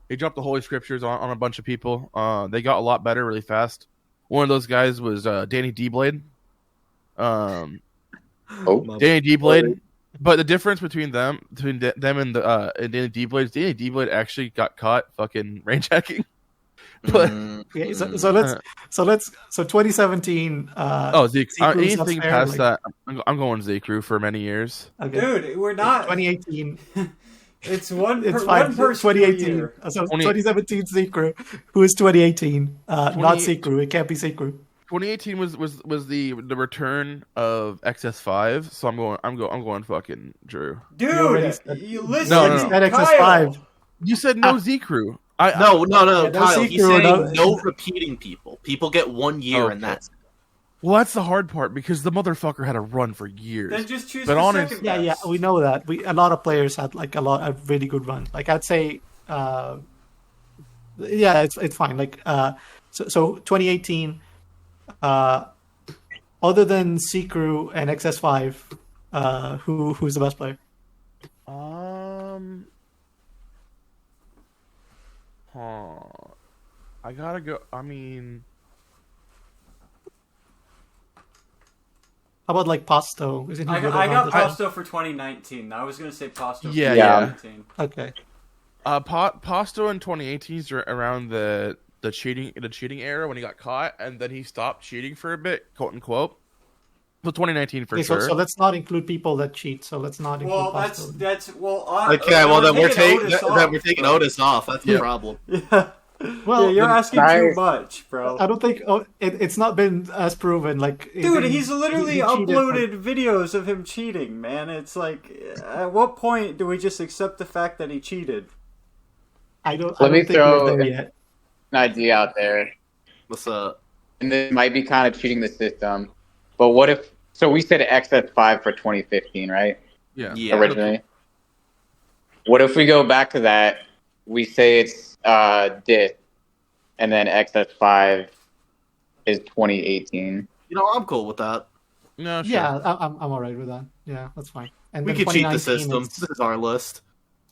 He dropped the holy scriptures on a bunch of people. They got a lot better really fast. One of those guys was Danny D-Blade. Danny D-Blade. But the difference between them and Danny D-Blade is Danny D-Blade actually got caught fucking range hacking. But Okay, so let's 2017. Zeke, Zekru's not anything fair, past like- that, I'm going Zekru for many years. Okay. Dude, we're not. 2018. It's one. It's per, fine. one person per 2018. year. So 20 2017 Secret. Who is 2018? Not 20 Secret. It can't be Secret. 2018 was the return of XS5, so I'm going fucking Drew. Dude, You already said- you listen. No. Said Kyle. XS5. You said no Zekru. No, Yeah, no Kyle. He's secret, saying no- no repeating people. People get 1 year, Okay. and that's Well, that's the hard part because the motherfucker had a run for years. Then just choose But the honest- second Yeah, best. we know that. A lot of players had a really good run. I'd say, it's fine. So 2018. Other than Secru and XS5, who's the best player? I gotta go. I mean, How about Pasto? Isn't he I good got around the time? Pasto for 2019. I was gonna say Pasto. For Yeah, yeah. 2019. Okay. Pasto in 2018 is around the cheating era when he got caught, and then he stopped cheating for a bit, quote unquote. So 2019 for Okay, sure. so let's not include people that cheat. So let's not include. Well, possibility. Okay, well then we're taking taking Otis off. That's the Yeah. problem. Yeah. Well, Yeah, you're asking too much, bro. I don't think it's not been as proven. Like, Dude, he's literally he cheated, uploaded videos of him cheating, man. It's like, at what point do we just accept the fact that he cheated? I don't. Let I me don't think throw we're there yet. an idea out there, What's up? and this might be kind of cheating the system. But what if? So we said XS5 for 2015, right? Yeah. Originally. What if we go back to that? We say it's DIS, and then XS5 is 2018. You know, I'm cool with that. No, sure. Yeah, I'm alright with that. Yeah, that's fine. And We then could cheat the 2019 system. is- This is our list.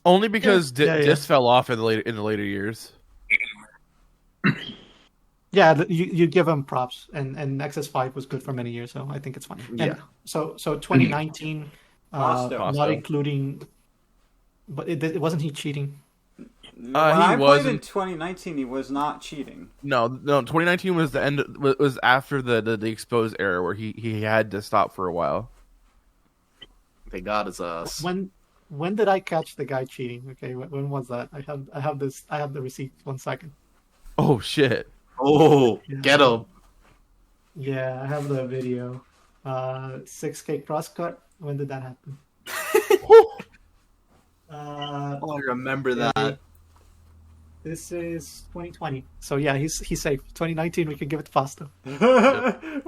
Only because Yeah, yeah. Dis fell off in the later years. Yeah, you give him props, and XS5 was good for many years, so I think it's fine. Yeah. And so 2019, Pasto. not including, but it wasn't he cheating? When I played in wasn't. 2019, he was not cheating. No. 2019 was the end. Was after the exposed era where he had to stop for a while. Thank God it's us. When did I catch the guy cheating? Okay, when was that? I have the receipt. 1 second. Oh shit! Oh, Yeah. get him. Yeah, I have the video. 6K crosscut. When did that happen? Oh, I remember that. This is 2020. So yeah, he's safe. 2019, we can give it to Pasto. Woohoo!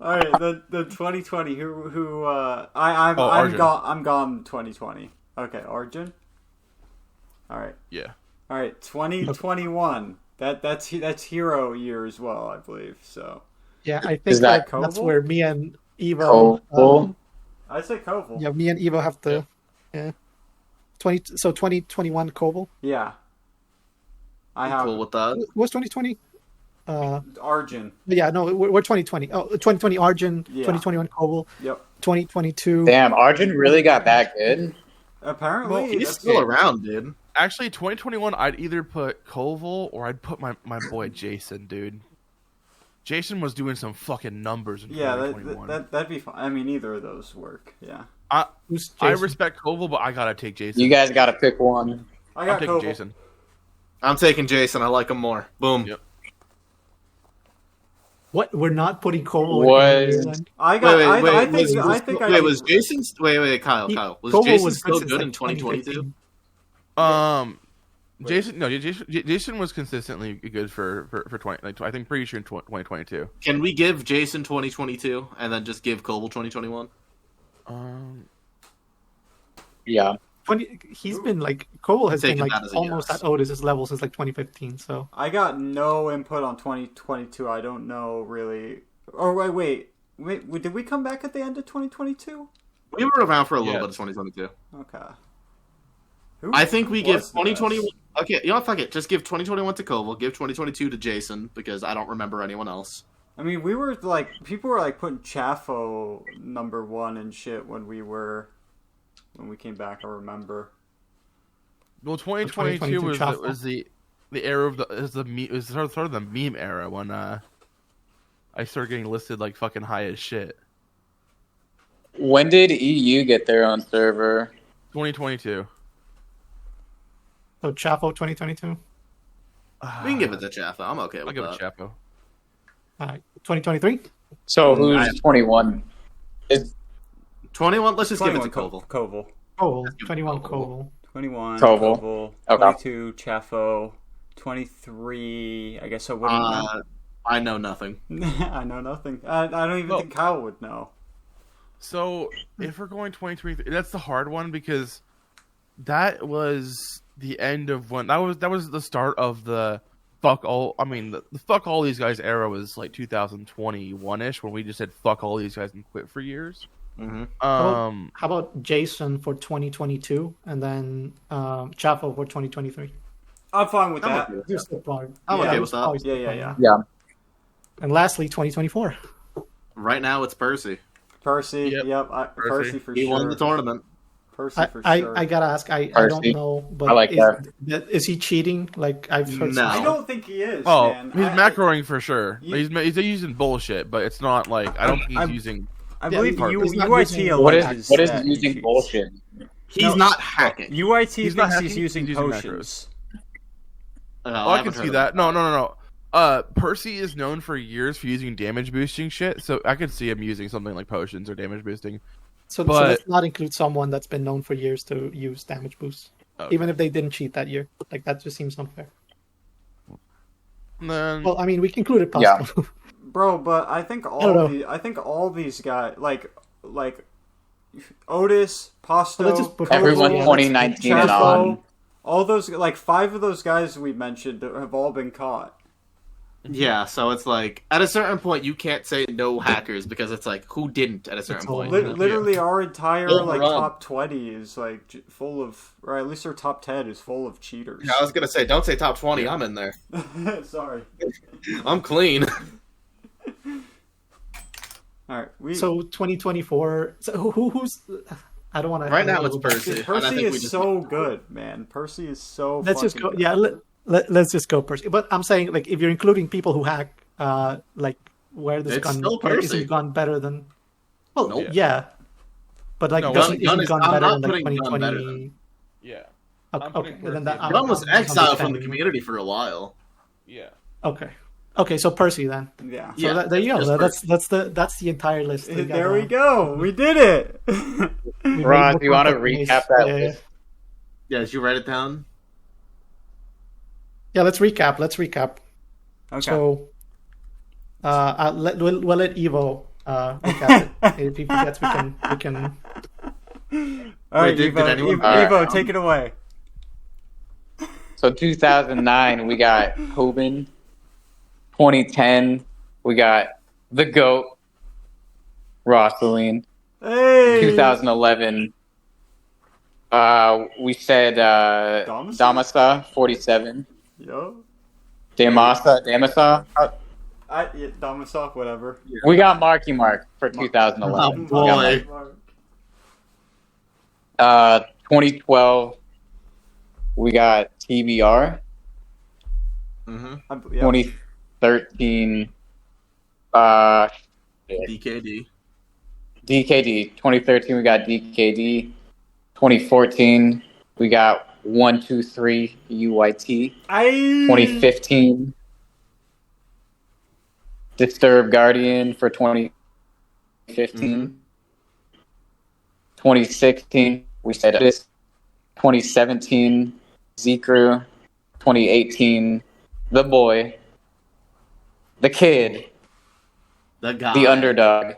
All right, the 2020. Who? I'm Arjun. I'm gone. 2020. Okay, Arjun. All right. Yeah. All right. 2021. That's hero year as well, I believe. So Yeah, I think Is that that's Koval? where me and Evo. Koval? I say Koval. Yeah, me and Evo have to. Yeah. 2021 Koval. Yeah. I I'm have cool with that. Was 2020? Arjun. Yeah, no, we're 2020. Oh, 2020 Arjun, Yeah. 2021 Koval, Yep. 2022. Damn, Arjun really got that good. Apparently, Well, he's that's- still around, dude. Actually, 2021, I'd either put Koval or I'd put my boy Jason, dude. Jason was doing some fucking numbers in Yeah, 2021. that'd be fine. I mean, either of those work. Yeah. Who's I Jason? respect Koval, but I gotta take Jason. You guys got to pick one. I I'm got taking Koval. Jason. I'm taking Jason. I like him more. Boom. Yep. What? We're not putting Koval. Was- in then? I got. Wait, I think. I was Jason's? Wait, Kyle. He- Kyle, was Koval Jason was still since, good like, in 2022? 2015. Jason was consistently good for 20. Like, I think pretty sure in 2022. Can we give Jason 2022 and then just give Koval 2021? Yeah. He's been like Koval has been Taking like that as a almost yes. at Otis's level since like 2015. So I got no input on 2022. I don't know really. Or wait. Did we come back at the end of 2022? We were around for a little Yeah. bit of 2022. Okay. Who I think we give was the 2021. best? Okay, you know what? Fuck it. Just give 2021 to Koval. Give 2022 to Jason because I don't remember anyone else. I mean, we were like, people were like putting Chaffo #1 and shit when we came back. I remember. Well, 2022 was Chaffo. the era of it was sort of the meme era when I started getting listed like fucking high as shit. When did EU get their own server? 2022. so Chaffo 2022. We can give it to Jaffa. I'm okay I'll with give it that. Chapo. All right, 2023. So who's 21? Is 21. Let's just give it to 21 Koval. Koval. Koval. give it 21 Koval. Koval. 21 Koval. Koval. Okay. 22 Chaffo. 23. I guess I wouldn't know. I know nothing. I know nothing. I don't even think Kyle would know. So if we're going 2023, that's the hard one because that was the end of when that was the start of the fuck all. I mean, the fuck all these guys era was like 2021ish when we just said fuck all these guys and quit for years. Mm-hmm. How about Jason for 2022 and then Chaffo for 2023? I'm fine with I'm that. okay with Just the plug. I'm okay with that. always Yeah, the yeah, plug. yeah. yeah. And lastly, 2024. Right now, it's Percy. Percy. Yep. Yep. Percy for He sure. won the tournament. Percy for I sure. I gotta ask. I don't Percy. know, but I like is he cheating? Like I've heard. No. I don't think he is. Oh, man. he's macroing for sure. You- He's using bullshit, but it's not like I don't think he's using. I believe he's not UIT using- What alleges is that using cheats. bullshit? He's not hacking. UIT He's not thinks hacking, he's using he's using potions. Oh, I can see that. No. Percy is known for years for using damage boosting shit, so I could see him using something like potions or damage boosting. So But- let's not include someone that's been known for years to use damage boosts, Okay. even if they didn't cheat that year. Like that just seems unfair. Then, Well, I mean, we can include it Yeah. possible. Bro, but I think don't know. all these guys like Otis, Pasto, Let's just put- Everyone Yeah, 2019 and Chapo, on. all those like 5 of those guys we mentioned have all been caught. Yeah, so it's like at a certain point you can't say no hackers because it's like who didn't at a certain That's all. point. Literally, our entire like Overrun. top 20 is like full of, or at least our top 10 is full of cheaters. Yeah, I was gonna say, don't say top 20. I'm in there. Sorry. I'm clean. All right, we So 2024. So who's? I don't want to. Right now it's Percy. And I Percy think we is just- so good, man. Percy is so. Let's just go. fucking Yeah, let's just go Percy. But I'm saying, like, if you're including people who hack, like, where this It's gun still where Percy. isn't gun better than? Well, Nope. yeah, but like, No, doesn't gun isn't is- gun I'm better not than like putting gun better 2020? yeah, Okay, I'm putting well, then that, Percy- Gun was I'm exiled from the defending- community for a while. yeah. Okay, so Percy then. Yeah. So there you go. just That's the entire list. There we go. We did it. Ron, do you want to recap that Yeah, list? Yeah, did you write it down? yeah. Let's recap. Okay. So, we'll let Evo recap it. If he forgets, we can. All right, did Evo, anyone- Evo, Alright. take it away. So 2009, we got Hoban. 2010, we got the G.O.A.T, Ras Luine. Hey. 2011, we said Damasa 47. Yo. Damasa. Yeah, Damasoft, whatever. We got Marky Mark for 2011. Oh, We got boy. Mark. 2012, we got TBR. Mm-hmm. 2013, DKD. DKD. 2013, we got DKD. 2014, we got 123 UIT. 2015, Disturb Guardian for 2015. 2016, we said this. 2017, Z-Crew. 2018, The Boy. The Kid. The guy. The Underdog.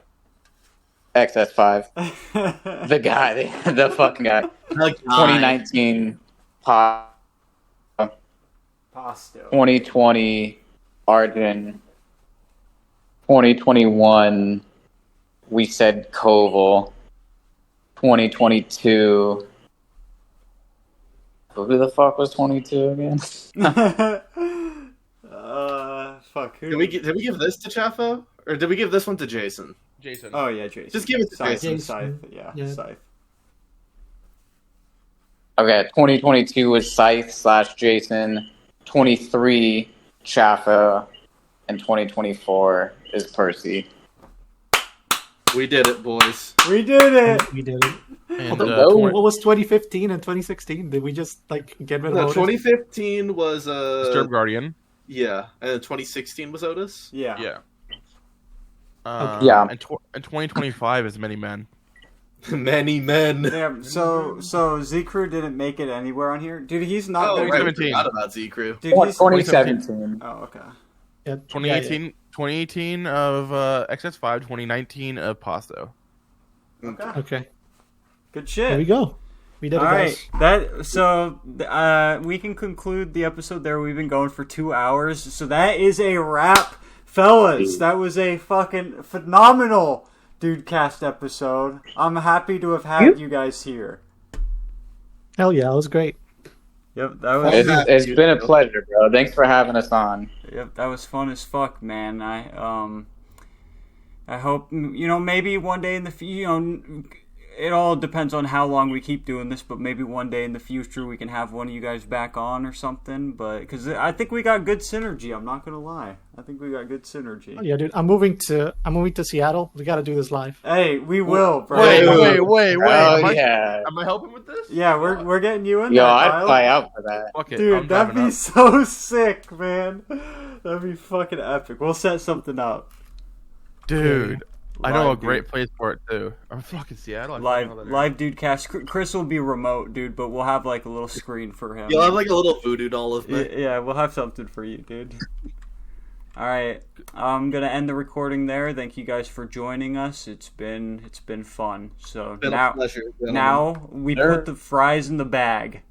XS5. The guy. The fucking guy. The guy. 2019, Pop. Pasto. 2020, Arjun. 2021, we said Koval. 2022, who the fuck was 22 again? Fuck. Who? Did we give this to Chaffo? Or did we give this one to Jason? Jason. Oh yeah, Jason. Just give it to Scythe. Jason. Scythe. Yeah. Yeah. Scythe. Okay, 2022 was Scythe / Jason. 23, Chaffo. And 2024 is Percy. We did it, boys. We did it. We did it. And, What was 2015 and 2016? Did we just like get rid of No, Otis? 2015 was Disturb Guardian. yeah, and then 2016 was Otis. Yeah. Yeah. Yeah. And 2025 is Many Men. Many men. Damn. So Z-Crew didn't make it anywhere on here, dude. He's not. Oh, gonna right, we 2017. forgot about Z Crew. Dude, he's 2017. Oh, okay. Yeah, 2018, 2018 of XS5, 2019 of Pasto. Okay. Okay, Good there we shit. go. We did All it, right. guys. We can conclude the episode there. We've been going for 2 hours, so that is a wrap, fellas. That was a fucking phenomenal Dudecast episode. I'm happy to have had you guys here. Hell yeah, it was great. Yep, that was. It's been a pleasure, bro. Thanks for having us on. Yep, that was fun as fuck, man. I hope maybe one day in the future, it all depends on how long we keep doing this, but maybe one day in the future we can have one of you guys back on or something. But because I think we got good synergy, I'm not gonna lie. I think we got good synergy. Oh, yeah, dude. I'm moving to Seattle. We got to do this live. Hey, we will, bro. Wait. Oh, yeah. Am I helping with this? Yeah, we're getting you in Yo, there, I'd Kyle. fly out for that. Fuck it, Dude, I'm that'd driving be up. so sick, man. That'd be fucking epic. We'll set something up. Dude, I know a Live, great dude. place for it too. I'm fucking Seattle. I fucking know that area. Live dudecast. Chris will be remote, dude, but we'll have like a little screen for him. You'll have like a little voodoo doll of me. Yeah, we'll have something for you, dude. All right, I'm gonna end the recording there. Thank you guys for joining us. It's been fun. So Been a pleasure, gentlemen. now we Sure. put the fries in the bag.